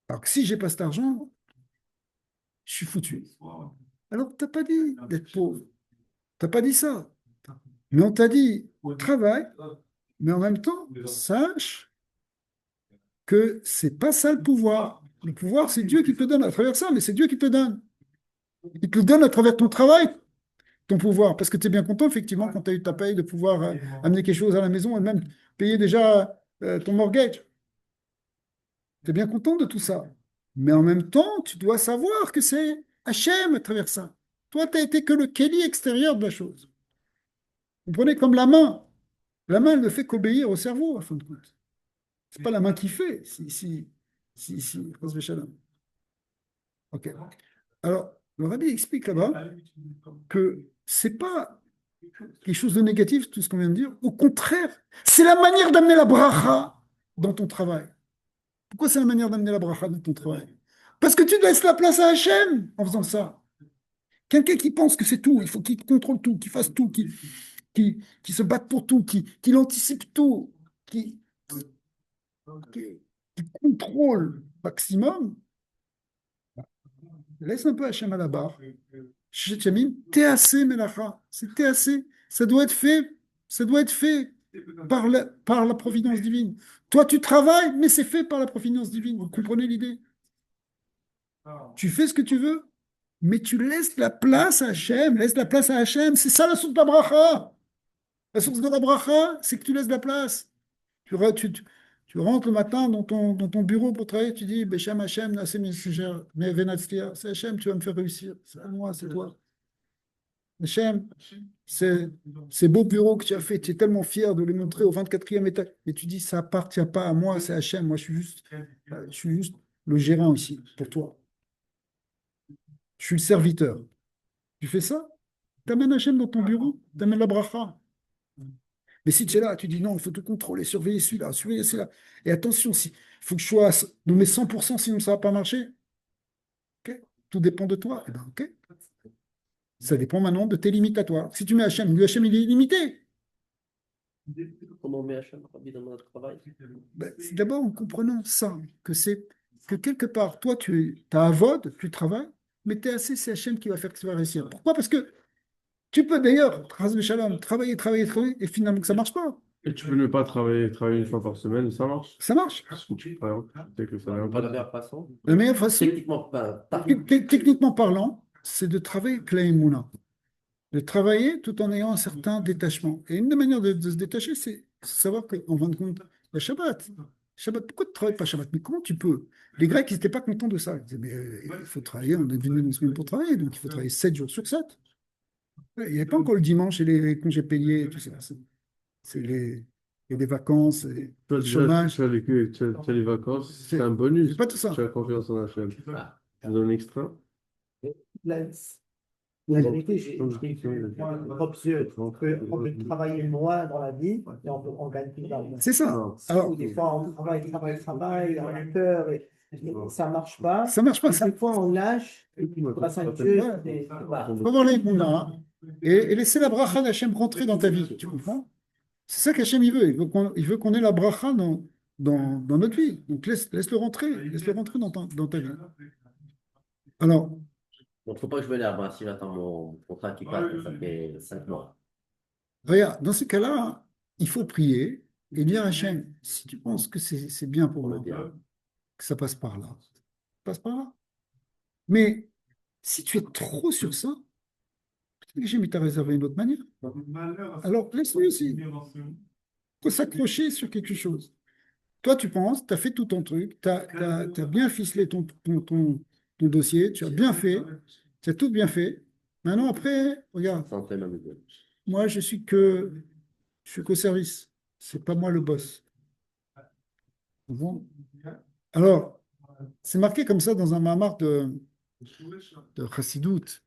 Alors que si j'ai pas cet argent, je suis foutu. Alors, tu n'as pas dit d'être pauvre. Tu n'as pas dit ça. Mais on t'a dit, travaille, mais en même temps, sache que c'est pas ça le pouvoir. Le pouvoir, c'est Dieu qui te le donne à travers ça, mais c'est Dieu qui te le donne. Il te le donne à travers ton travail, ton pouvoir. Parce que tu es bien content, effectivement, quand tu as eu ta paye, de pouvoir amener quelque chose à la maison et même payer déjà ton mortgage. Tu es bien content de tout ça. Mais en même temps, tu dois savoir que c'est Hachem à travers ça. Toi, tu n'as été que le Kéli extérieur de la chose. Vous prenez comme la main. La main, elle ne fait qu'obéir au cerveau, à fin de compte. Ce n'est pas la main qui fait. Si, Chas v'shalom. Ok. Alors, le rabbi explique là-bas que c'est pas quelque chose de négatif, tout ce qu'on vient de dire. Au contraire, c'est la manière d'amener la bracha dans ton travail. Pourquoi c'est la manière d'amener la bracha dans ton travail? Parce que tu laisses la place à Hachem en faisant ça. Quelqu'un qui pense que c'est tout, il faut qu'il contrôle tout, qu'il fasse tout, qui se batte pour tout, qui anticipe tout, qui contrôle au maximum, laisse un peu Hachem à la barre. Shechamim, TAC Melacha, c'est TAC, ça doit être fait par la providence divine. Toi, tu travailles, mais c'est fait par la providence divine. Vous comprenez l'idée? Tu fais ce que tu veux, mais tu laisses la place à Hachem, laisse la place à Hachem. C'est ça la source de la bracha. La source de la bracha, c'est que tu laisses la place. Tu rentres le matin dans ton bureau pour travailler, tu dis, Beshem Hachem, Nassem Yisrael, Venatzliah, c'est Hachem, tu vas me faire réussir. C'est pas moi, c'est toi. Hachem, ces beaux bureaux que tu as fait, tu es tellement fier de les montrer au 24e étage. Et tu dis, ça appartient pas à moi, c'est Hachem. Moi, je suis juste le gérant ici, pour toi. Je suis le serviteur. Tu fais ça, tu amènes Hachem dans ton bureau, tu amènes la bracha. Mais si tu es là, tu dis non, il faut tout contrôler, surveiller celui-là, surveiller celui-là. Et attention, il faut que je sois nommé 100%, sinon ça ne va pas marcher. Ok. Tout dépend de toi. Eh ben, ok. Ça dépend maintenant de tes limites à toi. Si tu mets Hachem, lui Hachem, il est limité. Comment on met Hachem Rabbi dans notre travail? Ben, c'est d'abord en comprenant ça, que quelque part, toi, tu as avod, tu travailles, mais tu es assez, c'est Hachem qui va faire que tu vas réussir. Pourquoi? Parce que tu peux d'ailleurs, Shalom, travailler, et finalement que ça ne marche pas. Et tu peux ne pas travailler une fois par semaine, ça marche. Ça marche. Parce que par exemple, tu sais que ça vient Pas la pas. meilleure façon. La meilleure façon, Techniquement, pas. techniquement parlant, c'est de travailler avec la Emouna. De travailler tout en ayant un certain détachement. Et une des manières de se détacher, c'est savoir qu'en fin de compte, le Shabbat. Shabbat, pourquoi tu ne travailles pas Shabbat? Mais comment tu peux? Les Grecs, ils n'étaient pas contents de ça. Ils disaient, mais il faut travailler, on est venu une semaine pour travailler, donc il faut travailler 7 jours sur 7. Il n'y avait pas encore le dimanche et les congés payés et tout ça. C'est et les vacances, et Tu as le déjà, chômage. tu as les vacances, c'est un C'est bonus. pas tout ça. Tu as confiance en Hachem. Ah. Tu donnes extra. La, la vérité, j'ai observé qu'on peut travailler moins dans la vie et on gagne plus d'argent. C'est ça. Alors, Ou des fois, on travaille, on a peur et ça ne marche pas. ça ne marche pas. Des fois, on lâche pour la ceinture. Il faut avoir les Mouna et laisser la bracha d'Hachem rentrer dans ta vie. Tu comprends? C'est ça qu'Hachem il veut. Il veut qu'on ait la bracha dans notre vie. Donc laisse-le rentrer. Laisse-le rentrer dans ta vie. Alors, Donc, il ne faut pas que je m'énerve hein, si j'attends mon contrat qui passe, ça fait 5 mois. regarde, dans ces cas-là, il faut prier et dire à Hachem, si tu penses que c'est bien pour moi, que ça passe par là, ça passe par là. Mais si tu es trop sur ça, peut-être que Hachem il t'a réservé une autre manière. Alors laisse-lui aussi. Il faut s'accrocher sur quelque chose. Toi, tu penses, tu as fait tout ton truc, tu as bien ficelé ton dossier, tu as bien fait, tu as tout bien fait. Maintenant, après, regarde, Ça entraîne un peu. moi, je suis qu'au service. C'est pas moi le boss. Bon. Alors, c'est marqué comme ça dans un mamar de Chassidut.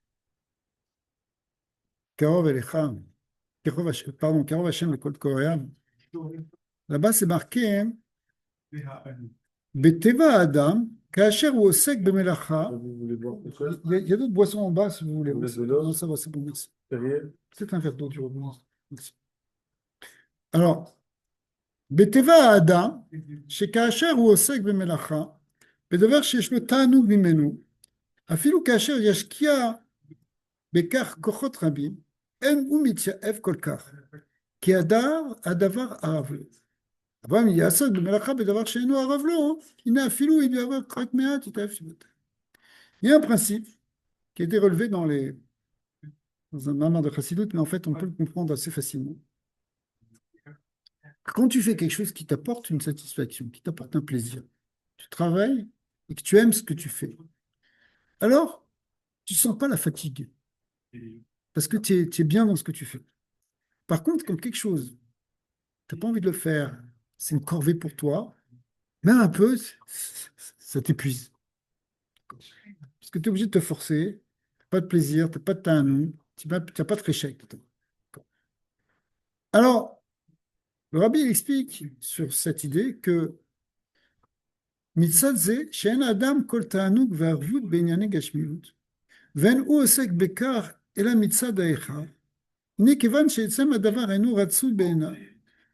Karov Elechem. Pardon, Karov Hashem le Kol Korean. Là-bas, c'est marqué hein, Beteva Adam, Kacher ou Osek Bemelacha. Vous voulez boire quelque chose? Il y a d'autres boissons en bas si vous voulez. Vous voulez de l'eau? Non, ça va, c'est bon, merci. Derrière. C'est un verre d'eau du robinet. Merci. Alors, Beteva Adam, chez Kacher ou Osek Bemelacha, בדבר שיש לו תענוג ממנו, אפילו כאשר ישקיע בכך כוחות רבים, אין הוא מתייאב כל כך, כי הדבר ערב לו. אבל אם יעסוק במלאכה בדבר שאינו ערב לו, הנה אפילו אם יערב רק מעט, יתאהב שבעתיים. Il y a un principe qui a été relevé dans un mamar de Chassidut, mais en fait on peut le comprendre assez facilement. Quand tu fais quelque chose qui t'apporte une satisfaction, qui t'apporte un plaisir, tu travailles et que tu aimes ce que tu fais, alors tu ne sens pas la fatigue parce que tu es bien dans ce que tu fais. Par contre, quand quelque chose, tu n'as pas envie de le faire, c'est une corvée pour toi, même un peu, ça t'épuise. parce que tu es obligé de te forcer, pas de plaisir, tu n'as pas de tanou, tu n'as pas de réchec. Alors, le rabbi explique sur cette idée que מצד זה שאין האדם כל תענוג וערבות בענייני גשמיות, ואין הוא עוסק בכך אלא מצד האחד, הנה כיוון שעצם הדבר אינו רצוי בעיניו,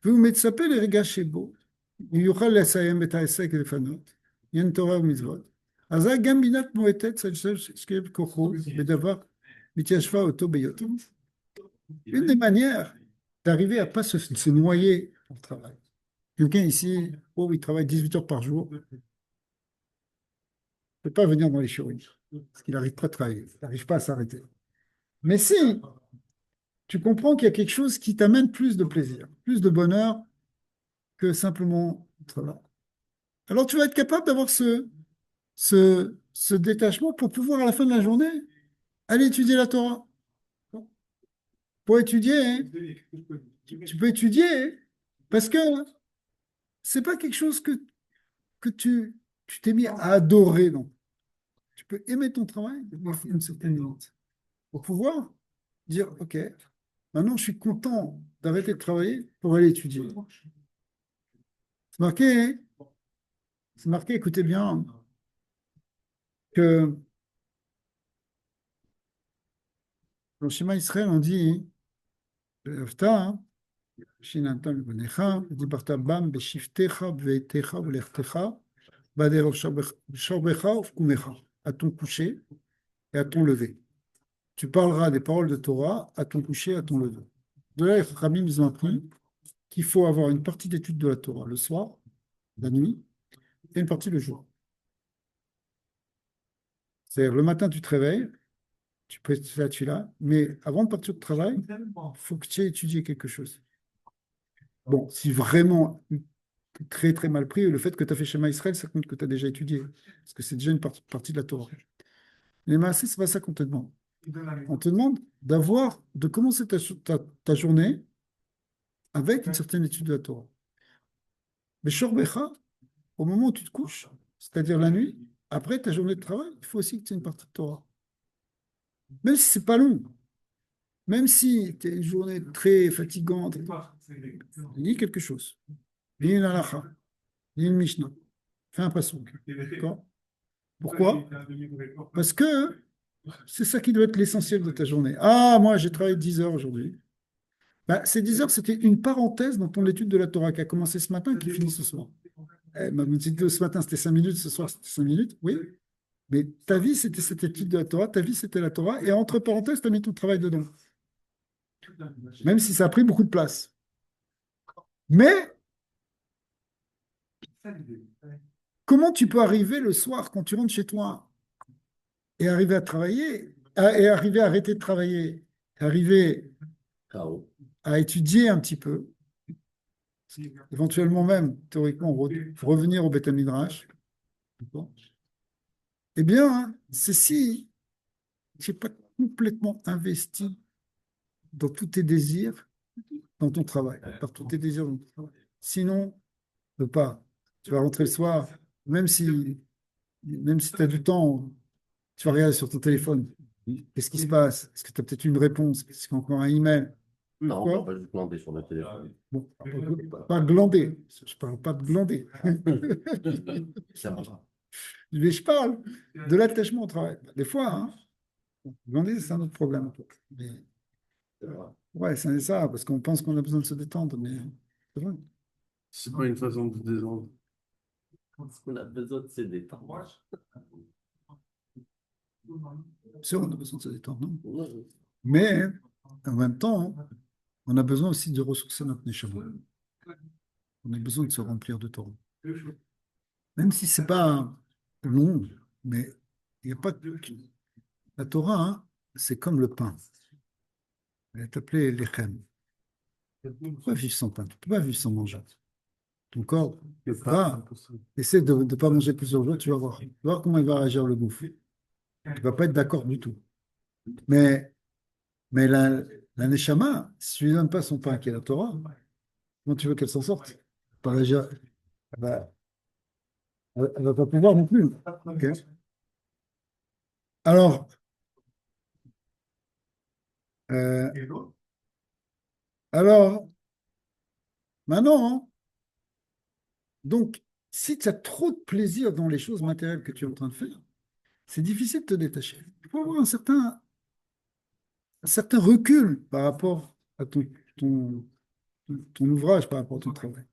והוא מצפה לרגע שבו, הוא יוכל לסיים את העסק לפניו, עניין תורה ומצוות, אזי גם בינת מועטת שהשקיע בכוחו בדבר, מתיישבה אותו ביותר. Une des manières d'arriver à ne pas se noyer dans le travail. Quelqu'un ici, oh, il travaille 18 heures par jour, ne peut pas venir dans les shiurim, parce qu'il n'arrive pas à travailler, il n'arrive pas à s'arrêter. Mais si tu comprends qu'il y a quelque chose qui t'amène plus de plaisir, plus de bonheur que simplement le travail, alors tu vas être capable d'avoir ce détachement pour pouvoir, à la fin de la journée, aller étudier la Torah. Pour étudier, hein, tu peux étudier, hein, parce que c'est pas quelque chose que tu t'es mis à adorer. Donc. Tu peux aimer ton travail depuis une certaine limite. Pour pouvoir dire, OK, maintenant je suis content d'arrêter de travailler pour aller étudier. C'est marqué, écoutez bien, que dans le schéma Israël, on dit, שיננת לבניך, ודיברת בם בשבתך בביתך ולכתך, בדרך שרבך ופקומך, à ton coucher et à ton lever. Tu parleras des paroles de Torah à ton coucher et à ton lever. De là, les Khamim nous ont appris qu'il faut avoir une partie d'étude de la Torah le soir, la nuit, et une partie le jour. C'est-à-dire, le matin, tu te réveilles, tu peux être là, tu es là, mais avant de partir au travail, il faut que tu aies étudié quelque chose. Bon, si vraiment très très mal pris, le fait que tu as fait Shema Israël, ça compte que tu as déjà étudié, parce que c'est déjà une partie de la Torah. Mais Maaseh, c'est pas ça qu'on te demande. On te demande de commencer ta journée avec une certaine étude de la Torah. Mais Shorbecha, au moment où tu te couches, c'est-à-dire la nuit, après ta journée de travail, il faut aussi que tu aies une partie de Torah. Même si c'est pas long, même si tu as une journée très fatigante, lis quelque chose. Lis une halakha, lis une Mishnah, fais un passouk. D'accord? Pourquoi? Parce que c'est ça qui doit être l'essentiel de ta journée. Ah, moi, j'ai travaillé 10 heures aujourd'hui. Ben, ces 10 heures, c'était une parenthèse dans ton étude de la Torah qui a commencé ce matin et qui finit ce soir. Ma étude ce matin, c'était 5 minutes, ce soir, c'était 5 minutes, oui. Mais ta vie, c'était cette étude de la Torah, ta vie, c'était la Torah, et entre parenthèses, tu as mis tout le travail dedans. Même si ça a pris beaucoup de place. Mais comment tu peux arriver le soir quand tu rentres chez toi et arriver à travailler, et arriver à arrêter de travailler, arriver à étudier un petit peu, éventuellement même, théoriquement, revenir au Beth Midrash, eh bien, c'est si tu n'es pas complètement investi dans tous tes désirs, dans ton travail, par tous tes désirs dans ton travail. Sinon, tu ne peux pas. Tu vas rentrer le soir, même si tu as du temps, tu vas regarder sur ton téléphone. Qu'est-ce qui se passe? Est-ce que tu as peut-être une réponse? Est-ce qu'il y a encore un email? Non, on ne peut pas juste glander sur le téléphone. Bon, pas glander. Je ne parle pas de glander. Ça va. Mais je parle de l'attachement au travail. Des fois, hein, glander, c'est un autre problème. Mais, ouais, c'est ça, parce qu'on pense qu'on a besoin de se détendre, mais c'est vrai. C'est pas une façon de détendre. On a besoin de se détendre. Sûr, on a besoin de se détendre, non? Mais en même temps, on a besoin aussi de ressourcer notre neshama. On a besoin de se remplir de Torah. Même si c'est pas long, mais il n'y a pas de... La Torah, hein, c'est comme le pain. Elle est appelée lechem. Tu ne peux pas vivre sans pain, tu ne peux pas vivre sans manger. Ton corps va, essaie de ne pas manger plusieurs jours, tu vas voir. Tu vas voir comment il va réagir le bouffe. Tu ne vas pas être d'accord du tout. Mais la neshama, si tu ne lui donnes pas son pain qui est la Torah, comment tu veux qu'elle s'en sorte? Pas réagir. Elle ne va pas pouvoir non plus. Ok. Alors, euh, Et l'autre, alors, maintenant, hein, donc, si tu as trop de plaisir dans les choses matérielles que tu es en train de faire, c'est difficile de te détacher. Il faut avoir un certain recul par rapport à ton, ton ouvrage, par rapport à ton travail.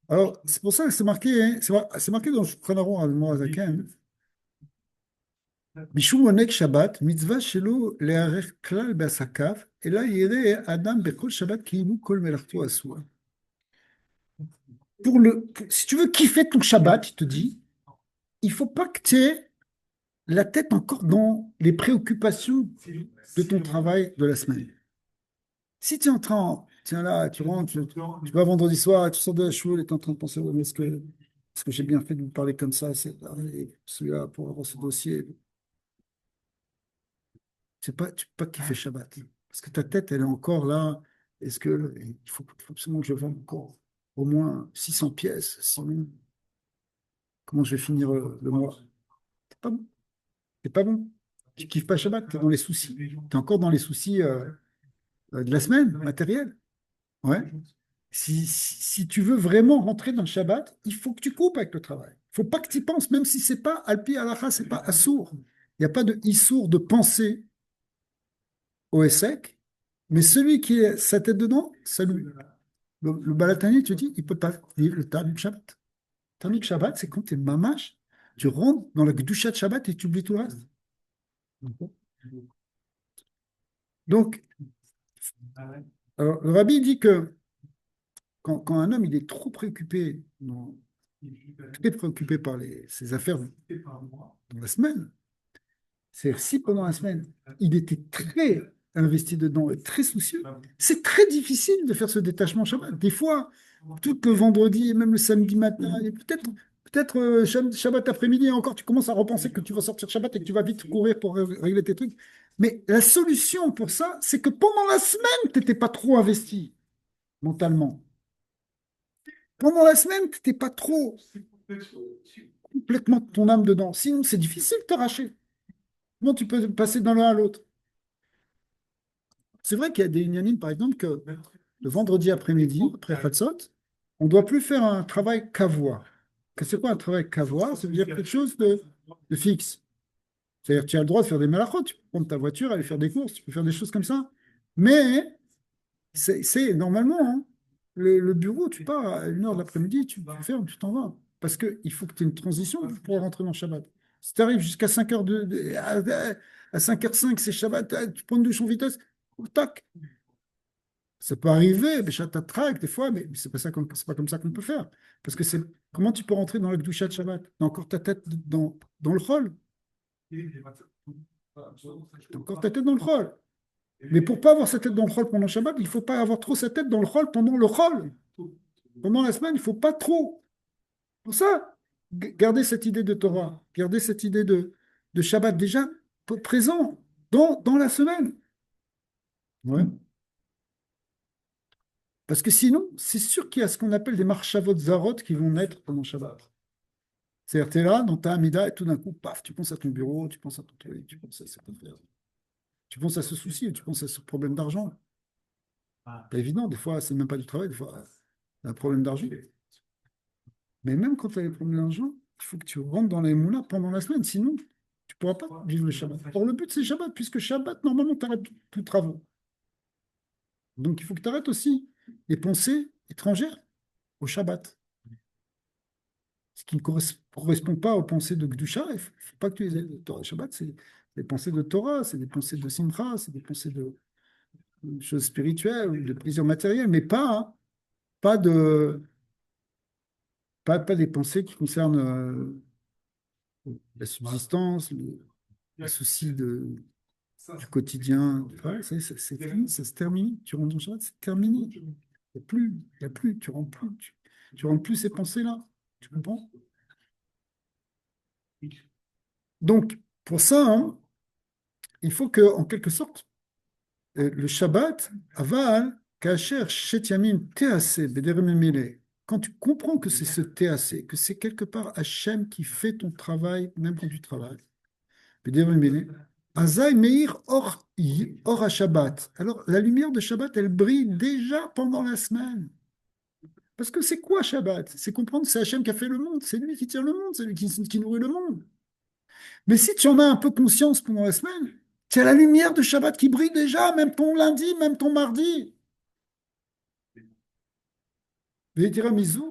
Alors, c'est pour ça que c'est marqué, hein, c'est marqué dans le Shulchan Aruch Admorazaken, Mishum onek Shabbat, mitzvah shelo le'arech klal be'asakav, et là, yere adam bechol Shabbat ki'ilu kol melachto asua. Si tu veux kiffer ton Shabbat, il te dit, il faut pas que tu aies la tête encore dans les préoccupations de ton travail de la semaine. Si tu es en train, tiens là, tu rentres, tu vas vendredi soir, tu sors de la choule et tu es en train de penser, ouais, mais est-ce que j'ai bien fait de vous parler comme ça, et celui-là pour avoir ce dossier. C'est pas, tu peux pas kiffer Shabbat. Parce que ta tête, elle est encore là. Il faut absolument que je vende encore au moins 600 pièces, sinon, comment je vais finir le mois? C'est pas bon. C'est pas bon. Tu kiffes pas Shabbat, tu es dans les soucis. Tu es encore dans les soucis de la semaine, matérielle. Ouais. Si tu veux vraiment rentrer dans le Shabbat, il faut que tu coupes avec le travail. Il faut pas que tu y penses, même si c'est pas Alpi Halacha, c'est pas Assour. Il n'y a pas de Issour de penser au Essek, mais celui qui est sa tête dedans, ça lui. Le Balatani, tu dis, il peut pas vivre le Talmud Shabbat. Talmud Shabbat, c'est quand tu es mamash, tu rentres dans la Gdushat Shabbat et tu oublies tout le reste. Donc, alors, le rabbi dit que quand un homme il est trop préoccupé, très préoccupé par ses affaires dans la semaine, c'est-à-dire si pendant la semaine, il était très investi dedans et très soucieux, c'est très difficile de faire ce détachement Shabbat. Des fois, tout le vendredi et même le samedi matin, et peut-être Shabbat après-midi, et encore, tu commences à repenser que tu vas sortir Shabbat et que tu vas vite courir pour régler tes trucs. Mais la solution pour ça, c'est que pendant la semaine, tu n'étais pas trop investi mentalement. Pendant la semaine, tu n'étais pas trop complètement ton âme dedans. Sinon, c'est difficile de t'arracher. Comment tu peux passer d'un l'un à l'autre? C'est vrai qu'il y a des unanimes, par exemple, que le vendredi après-midi, après Chatzot, on ne doit plus faire un travail kavua. C'est quoi un travail kavua? Ça veut dire quelque chose de fixe. C'est-à-dire que tu as le droit de faire des malachot, tu peux prendre ta voiture, aller faire des courses, tu peux faire des choses comme ça. Mais c'est normalement, hein, le bureau, tu pars à 1 heure de l'après-midi, tu fermes, tu t'en vas. Parce qu'il faut que tu aies une transition pour rentrer dans le Shabbat. Si tu arrives jusqu'à 5 heures à 5h05, c'est Shabbat, tu prends une douche en vitesse, tac. Ça peut arriver, traque des fois, mais c'est pas comme ça qu'on peut faire. Parce que c'est comment tu peux rentrer dans le Gdushat Shabbat? Tu as encore ta tête dans le chol. Tu as encore ta tête dans le chol. Mais pour pas avoir sa tête dans le chol pendant le Shabbat, il ne faut pas avoir trop sa tête dans le chol pendant le chol. Pendant la semaine, il ne faut pas trop. Pour ça, gardez cette idée de Torah, gardez cette idée de Shabbat déjà présent dans la semaine. Ouais. Parce que sinon, c'est sûr qu'il y a ce qu'on appelle des marchavot zarot qui vont naître pendant Shabbat. C'est-à-dire, tu es là, dans ta Amida, et tout d'un coup, paf, tu penses à ton bureau, tu penses à ton truc, tu penses à cette affaire. Tu penses à ce souci, tu penses à ce problème d'argent. Pas évident, des fois, c'est même pas du travail, des fois, c'est un problème d'argent. Mais même quand tu as des problèmes d'argent, il faut que tu rentres dans les moulins pendant la semaine, sinon, tu ne pourras pas vivre le Shabbat. Or, le but, c'est Shabbat, puisque Shabbat, normalement, tu arrêtes tous les travaux. Donc, il faut que tu arrêtes aussi les pensées étrangères au Shabbat. Ce qui ne correspond pas aux pensées de Gdusha, il ne faut pas que tu les aies. Le Torah Shabbat, c'est des pensées de Torah, c'est des pensées de Simcha, c'est des pensées de choses spirituelles, de plaisir matériel, mais pas des pensées qui concernent la subsistance, les soucis du quotidien. Ouais, c'est fini, ça se termine. Tu rentres dans le Shabbat, c'est terminé. Il y a plus, tu rentres plus ces pensées-là. Tu comprends? Donc, pour ça, hein, il faut que, en quelque sorte, le Shabbat, aval, kacher, shet yamim, tease, bederem emele. Quand tu comprends que c'est ce tease, que c'est quelque part Hachem qui fait ton travail, même quand tu travailles, Azaï Meir Or à Shabbat. Alors, la lumière de Shabbat, elle brille déjà pendant la semaine. Parce que c'est quoi Shabbat? C'est comprendre que c'est Hachem qui a fait le monde, c'est lui qui tient le monde, c'est lui qui nourrit le monde. Mais si tu en as un peu conscience pendant la semaine, tu as la lumière de Shabbat qui brille déjà, même ton lundi, même ton mardi. Les tiramisu,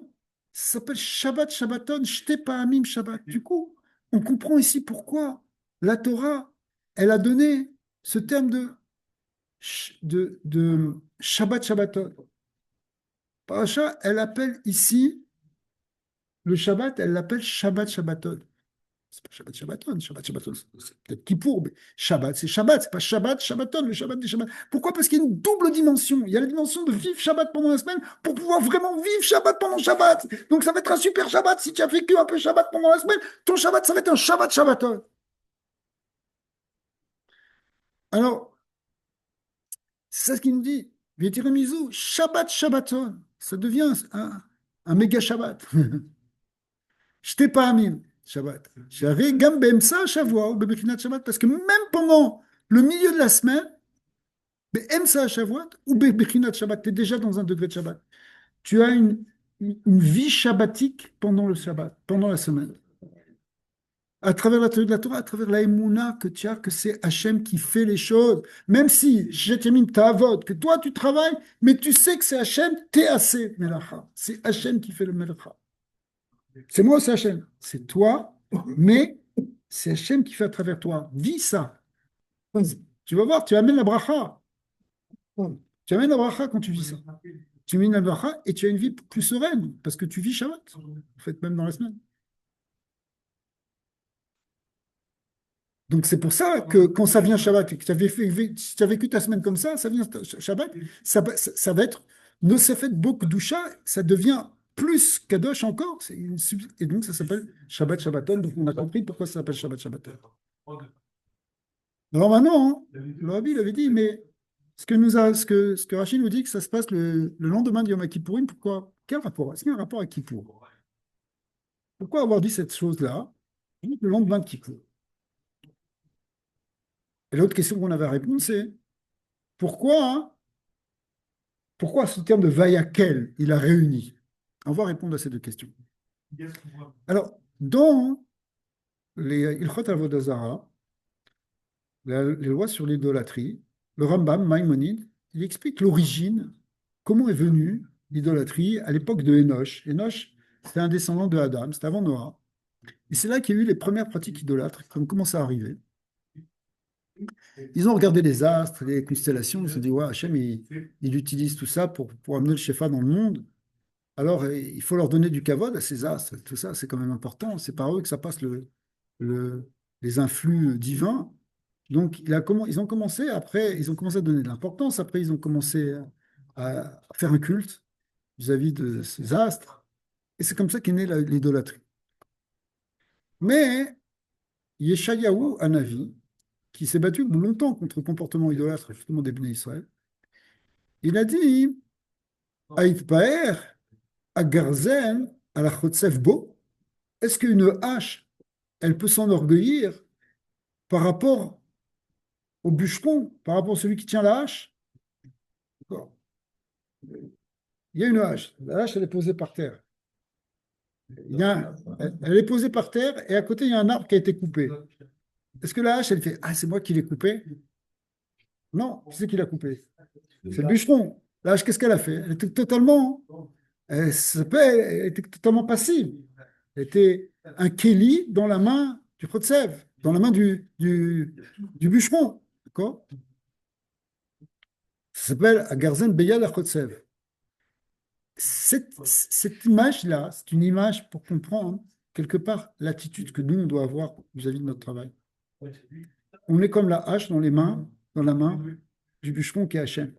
ça s'appelle Shabbat Shabbaton, Shte Pa'amim Shabbat. Du coup, on comprend ici pourquoi la Torah, elle a donné ce terme de Shabbat Shabbaton. Paracha, elle appelle ici le Shabbat, elle l'appelle Shabbat Shabbaton. C'est pas Shabbat Shabbaton, Shabbat Shabbaton, c'est peut-être Kippour, mais Shabbat, c'est pas Shabbat Shabbaton, le Shabbat des Shabbats. Pourquoi? Parce qu'il y a une double dimension. Il y a la dimension de vivre Shabbat pendant la semaine pour pouvoir vraiment vivre Shabbat pendant Shabbat. Donc ça va être un super Shabbat. Si tu as vécu un peu Shabbat pendant la semaine, ton Shabbat, ça va être un Shabbat Shabbaton. Alors, c'est ça ce qu'il nous dit. Tiramisu, Shabbat Shabbaton. Ça devient un méga Shabbat. J'étais pas Amin, Shabbat. J'avais Gam Bemsa Shavua ou Bebechinat Shabbat, parce que même pendant le milieu de la semaine, Bemsa Shavuot ou Bebechinat Shabbat, tu es déjà dans un degré de Shabbat. Tu as une vie shabbatique pendant le Shabbat, pendant la semaine. À travers la théorie de la Torah, à travers la émouna que tu as, que c'est Hachem qui fait les choses. Même si, Shetemim Ta'avod, que toi tu travailles, mais tu sais que c'est Hachem, t'es assez Melacha. C'est Hachem qui fait le Melacha. C'est moi ou c'est Hachem? C'est toi, mais c'est Hachem qui fait à travers toi. Vis ça. Tu vas voir, tu amènes la bracha. Tu amènes la bracha quand tu vis ça. Tu amènes la bracha et tu as une vie plus sereine parce que tu vis Shabbat, en fait, même dans la semaine. Donc c'est pour ça que quand ça vient Shabbat, et que si tu as vécu ta semaine comme ça vient Shabbat, ça va être Nosefet Bokdusha, ça devient plus Kadosh encore, et donc ça s'appelle Shabbat Shabbaton, donc on a compris pourquoi ça s'appelle Shabbat Shabbaton. Alors maintenant, le Rabbi il avait dit, mais ce que Rachid nous dit que ça se passe le lendemain de Yom Kippourim, pourquoi? Quel rapport? Est-ce qu'il y a un rapport avec Kippour? Pourquoi avoir dit cette chose-là le lendemain de Kippour? Et l'autre question qu'on avait à répondre, c'est pourquoi ce terme de Vayakel, il a réuni? On va répondre à ces deux questions. Alors, dans les Ilchot Avodah Zarah, les lois sur l'idolâtrie, le Rambam, Maïmonide, il explique l'origine, comment est venue l'idolâtrie à l'époque de Enoch. Enoch, c'était un descendant de Adam, c'était avant Noah. Et c'est là qu'il y a eu les premières pratiques idolâtres qui ont commencé à arriver. Ils ont regardé les astres, les constellations, ils se sont dit, ouais, Hachem, il utilise tout ça pour amener le Shefa dans le monde. Alors, il faut leur donner du kavod à ces astres. Tout ça, c'est quand même important. C'est par eux que ça passe les influx divins. Donc, ils ont commencé, après, ils ont commencé à donner de l'importance. Après, ils ont commencé à faire un culte vis-à-vis de ces astres. Et c'est comme ça qu'est née l'idolâtrie. Mais, Yeshayahu, un Navi, qui s'est battu longtemps contre le comportement idolâtre, justement, des Bnei Israël, il a dit Aïtpaer, Agarzen, à la Chotsef Bo, est-ce qu'une hache, elle peut s'enorgueillir par rapport au bûcheron, par rapport à celui qui tient la hache? D'accord. Il y a une hache. La hache, elle est posée par terre. Elle est posée par terre et à côté, il y a un arbre qui a été coupé. Est-ce que la hache, elle fait ah, c'est moi qui l'ai coupé? Non, qui c'est qui l'a coupé? C'est le bûcheron. La hache, qu'est-ce qu'elle a fait? Elle était totalement, elle était totalement passive. Elle était un kéli dans la main du Khotsev, dans la main du bûcheron. D'accord? Ça s'appelle Agarzen Beyal Khotsev. Cette image-là, c'est une image pour comprendre quelque part l'attitude que nous, on doit avoir vis-à-vis de notre travail. On est comme la hache dans la main du bûcheron qui est Hachem.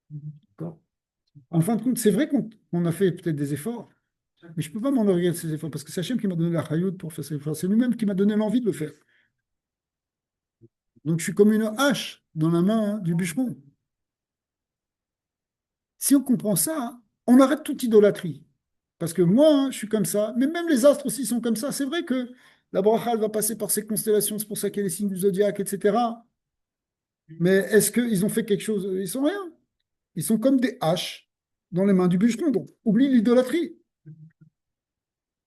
D'accord? En fin de compte, c'est vrai qu'on a fait peut-être des efforts, mais je ne peux pas m'enorgueillir de ces efforts parce que c'est Hachem qui m'a donné la chayout pour faire ces efforts. C'est lui-même qui m'a donné l'envie de le faire. Donc je suis comme une hache dans la main du bûcheron. Si on comprend ça, on arrête toute idolâtrie. Parce que moi, je suis comme ça, mais même les astres aussi sont comme ça. C'est vrai que La bracha, elle va passer par ces constellations, c'est pour ça qu'il y a les signes du zodiaque, etc. Mais est-ce qu'ils ont fait quelque chose? Ils sont rien. Ils sont comme des haches dans les mains du bûcheron. Donc, oublie l'idolâtrie.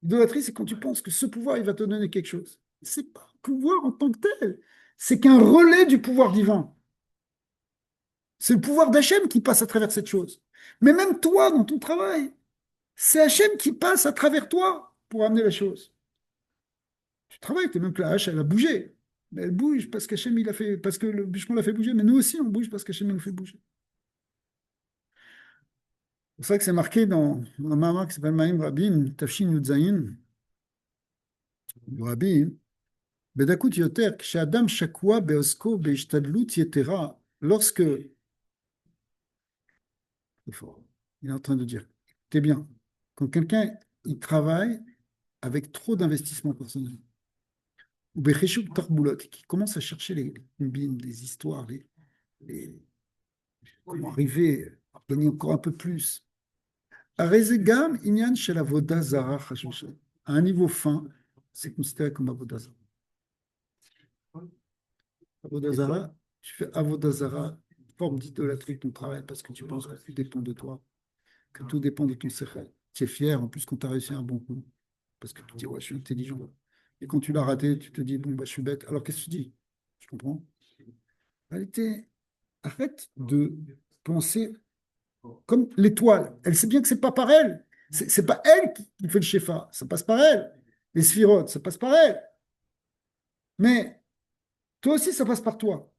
L'idolâtrie, c'est quand tu penses que ce pouvoir, il va te donner quelque chose. C'est pas un pouvoir en tant que tel. C'est qu'un relais du pouvoir divin. C'est le pouvoir d'Hachem qui passe à travers cette chose. Mais même toi, dans ton travail, c'est Hachem qui passe à travers toi pour amener la chose. Tu travailles, tu même que la hache, elle a bougé. Mais elle bouge parce qu'Hachem, il a fait, parce que le bûcheron l'a fait bouger. Mais nous aussi, on bouge parce qu'Hachem, il nous fait bouger. C'est pour ça que c'est marqué dans un mama qui s'appelle Maïm Rabin, Tafshin Yudzaïn, du Rabbi, Bedakut Yoter, Kshe'adam Shakwa Beosko Beishtadlut Yetera, lorsque, c'est fort, il est en train de dire, t'es bien, quand quelqu'un il travaille avec trop d'investissement personnel, ou Becheshuk Tarbulot, qui commence à chercher les combines, les histoires, comment arriver à gagner encore un peu plus. Arezegam Inyan Shel Avoda Zara Chashusha. À un niveau fin, c'est considéré comme Avoda Zara. Avoda Zara, tu fais Avoda Zara, forme d'idolâtrie de ton travail parce que tu penses que tout dépend de toi, que tout dépend de ton secret. Tu es fier en plus quand tu as réussi un bon coup parce que tu te dis, ouais, je suis intelligent. Et quand tu l'as raté, tu te dis, bon, bah, je suis bête. Alors qu'est-ce que tu dis? Je comprends. En réalité, arrête de penser comme l'étoile. Elle sait bien que c'est pas par elle. C'est pas elle qui fait le shefa. Ça passe par elle. Les sphirotes, ça passe par elle. Mais toi aussi, ça passe par toi.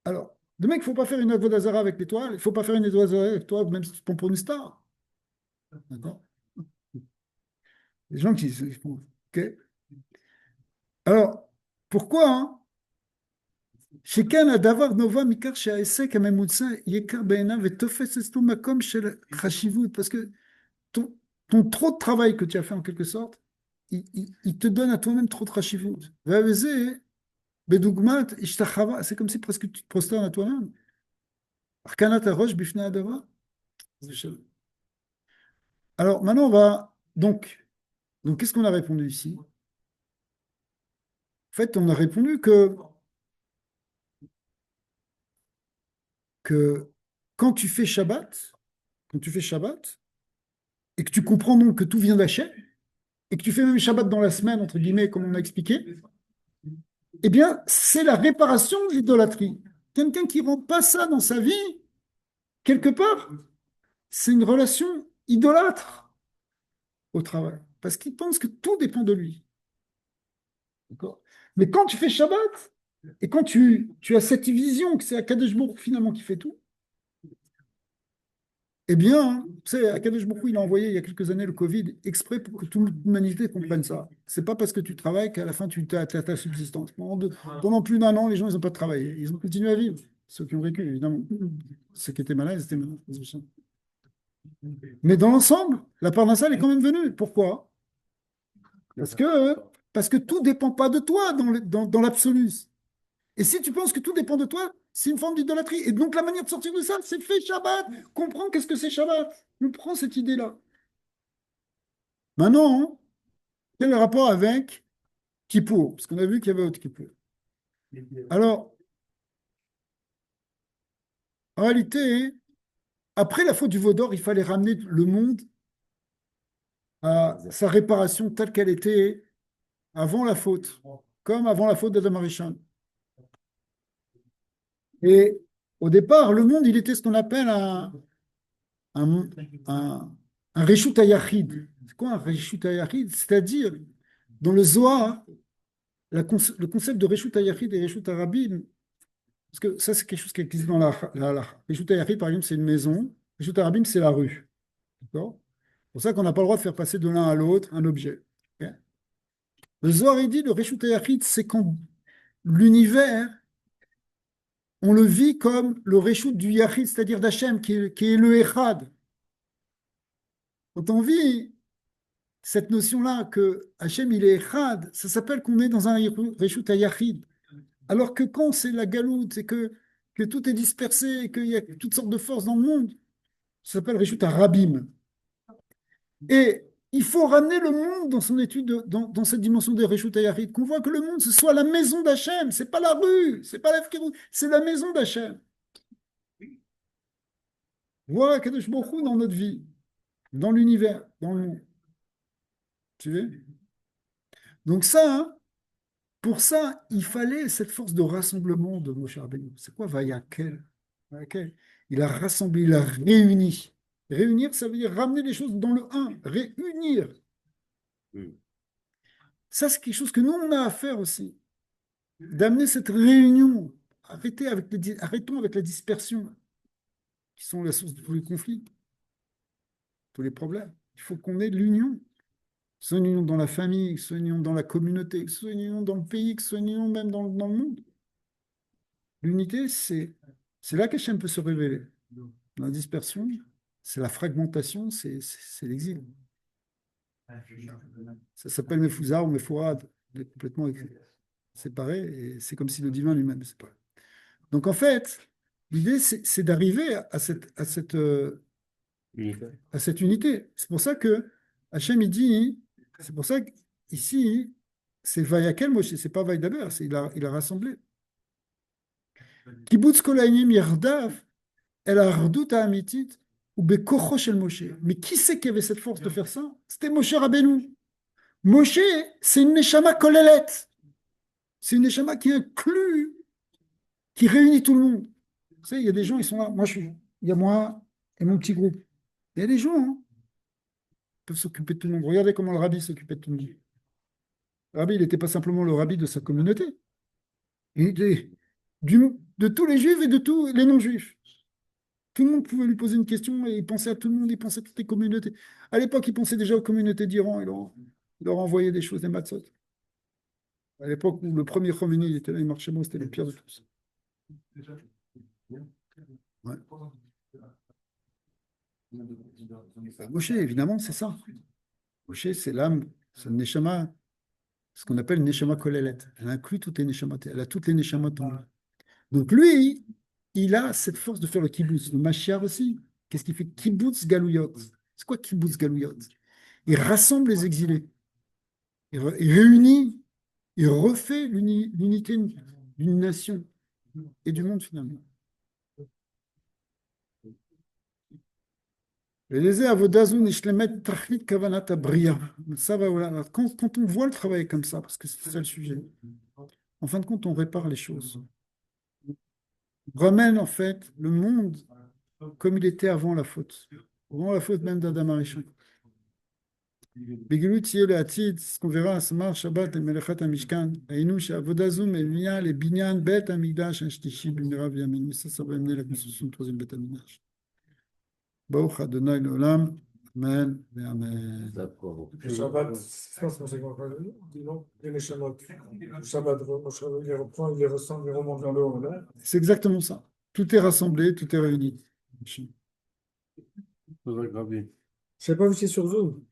Alors, de même qu'il ne faut pas faire une avodah zarah avec l'étoile, il ne faut pas faire une avodah zarah avec toi, même si tu te prends pour une star. D'accord? Les gens qui se font. Ok. Alors, pourquoi hein? שכן הדבר נובע מכך שההישג הממוצע יקר בעיניו ותופס אצלו מקום של חשיבות, parce que ton trop de travail que tu as fait en quelque sorte, il te donne à toi-même trop de חשיבות. וזה, בדוגמת השתחווה, c'est comme si presque tu te prosternes à toi-même. הרכנת הראש בפני הדבר. Alors maintenant, on va donc qu'est-ce qu'on a répondu ici? En fait, on a répondu que quand tu fais Shabbat, et que tu comprends donc que tout vient d'Hachem, et que tu fais même Shabbat dans la semaine, entre guillemets, comme on a expliqué, eh bien, c'est la réparation de l'idolâtrie. Quelqu'un qui ne rend pas ça dans sa vie, quelque part, c'est une relation idolâtre au travail, parce qu'il pense que tout dépend de lui. D'accord? Mais quand tu fais Shabbat, et quand tu as cette vision que c'est Akadosh Baruch Hu finalement qui fait tout, eh bien, tu sais, Akadosh Baruch Hu, il a envoyé il y a quelques années le Covid exprès pour que toute l'humanité comprenne ça. C'est pas parce que tu travailles qu'à la fin tu as ta subsistance. Pendant plus d'un an, les gens, ils n'ont pas travaillé. Ils ont continué à vivre. Ceux qui ont vécu, évidemment. Ceux qui étaient malades, ils étaient malades. Mais dans l'ensemble, la parnassa, elle est quand même venue. Pourquoi? Parce que, parce que tout ne dépend pas de toi dans l'absolu. Et si tu penses que tout dépend de toi, c'est une forme d'idolâtrie. Et donc la manière de sortir de ça, c'est fait Shabbat. Comprends qu'est-ce que c'est Shabbat. On prend cette idée-là. Maintenant, quel est le rapport avec Kippour? Parce qu'on a vu qu'il y avait autre Kippour. Alors, en réalité, après la faute du veau d'or, il fallait ramener le monde à sa réparation telle qu'elle était avant la faute, comme avant la faute d'Adam Arishon. Et au départ, le monde, il était ce qu'on appelle un, un Reshut HaYachid. C'est quoi un Reshut HaYachid? C'est-à-dire, dans le Zohar, le concept de Reshut HaYachid et Reshut HaRabim, parce que ça, c'est quelque chose qui existe dans la Reshut HaYachid, par exemple, c'est une maison. Reshut HaRabim, c'est la rue. D'accord? C'est pour ça qu'on n'a pas le droit de faire passer de l'un à l'autre un objet. Ok. Le Zohar, il dit, le Reshut HaYachid, c'est quand l'univers, on le vit comme le Reshut du Yachid, c'est-à-dire d'Hachem, qui est le Echad. Quand on vit cette notion-là que Hachem, il est Echad, ça s'appelle qu'on est dans un Reshut HaYachid. Alors que quand c'est la galoute, et que tout est dispersé, et qu'il y a toutes sortes de forces dans le monde, ça s'appelle Reshut HaRabim. Et Il faut ramener le monde dans son étude, dans cette dimension de Réchut Hayarit, qu'on voit que le monde, ce soit la maison d'Hachem, c'est pas la rue, c'est pas la c'est la maison d'Hachem. Voilà Kadosh Baruch Hu dans notre vie, dans l'univers, dans le monde. Tu vois? Donc ça, hein, pour ça, il fallait cette force de rassemblement de Moshe Rabbeinu. C'est quoi Vayakel? Vayakel. Il a rassemblé, il a réuni. Réunir, ça veut dire ramener les choses dans le un, réunir. Ça, c'est quelque chose que nous, on a à faire aussi. D'amener cette réunion. Arrêtons avec la dispersion, qui sont la source de tous les conflits, tous les problèmes. Il faut qu'on ait de l'union. Que ce soit une union dans la famille, que ce soit une union dans la communauté, que ce soit une union dans le pays, que ce soit une union même dans le monde. L'unité, c'est là qu'Hachem peut se révéler. Dans la dispersion, c'est la fragmentation, c'est l'exil. Ça s'appelle Mefouzar ou Mefourad. Il est complètement séparé et c'est comme si le divin lui-même est séparé. Donc en fait, l'idée, c'est d'arriver à cette unité. C'est pour ça que Hachem, il dit, c'est pour ça qu'ici, c'est Vayakel Moshe, c'est pas Vaïdaber, il a rassemblé. Kibbutz kol ha'anim yardav, el ha'ardut ha'amitit, ou bekocho shel Moshe. Mais qui c'est qui avait cette force de faire ça? C'était Moshe Rabbeinu. Moshe, c'est une neshama kolelet. C'est une neshama qui inclut, qui réunit tout le monde. Vous savez, il y a des gens, ils sont là. Il y a moi et mon petit groupe. Il y a des gens, hein, qui peuvent s'occuper de tout le monde. Regardez comment le rabbi s'occupait de tout le monde. Le rabbi, il n'était pas simplement le rabbi de sa communauté. Il était de tous les juifs et de tous les non-juifs. Tout le monde pouvait lui poser une question et il pensait à tout le monde, il pensait à toutes les communautés. À l'époque, il pensait déjà aux communautés d'Iran, il leur envoyait des choses, des matzot. À l'époque où le premier Khomeini il était là, il marchait bon, c'était le pire de tous. Ouais. Moshe, évidemment, c'est ça. Moshe, c'est l'âme, c'est le neshama, ce qu'on appelle neshama kolelet. Elle inclut toutes les neshamot, elle a toutes les neshamot en lui. Donc lui, il a cette force de faire le kibbutz. Le Mashiach aussi. Qu'est-ce qu'il fait? Kibbutz galouyot. C'est quoi kibbutz galouyot? Il rassemble les exilés. Il réunit, il refait l'unité d'une nation et du monde finalement. Ça va, voilà. Quand on voit le travail comme ça, parce que c'est ça le sujet, en fin de compte, on répare les choses. On ramène en fait le monde comme il était avant la faute. Avant la faute même d'Adam Arishon. Begilut yeh le atid, ce qu'on verra, Samar Shabbat et Melechat HaMishkan, Aïnou Shavodazum et Miya, les Binyan, Bet Amigdash, Shtishi, Bimira, Viaminu. Ça va amener la construction du troisième Bet Amigdash. Baruch Adonai L'Olam, Amen et Amen. D'accord. Le Shabbat, c'est ce qu'on dit, non? Les Neshamot. Le Shabbat, il les reprend, il les ressemble, il les remonte vers le haut. Là. C'est exactement ça. Tout est rassemblé, tout est réuni. Rabbi. Je ne sais pas où c'est sur Zoom.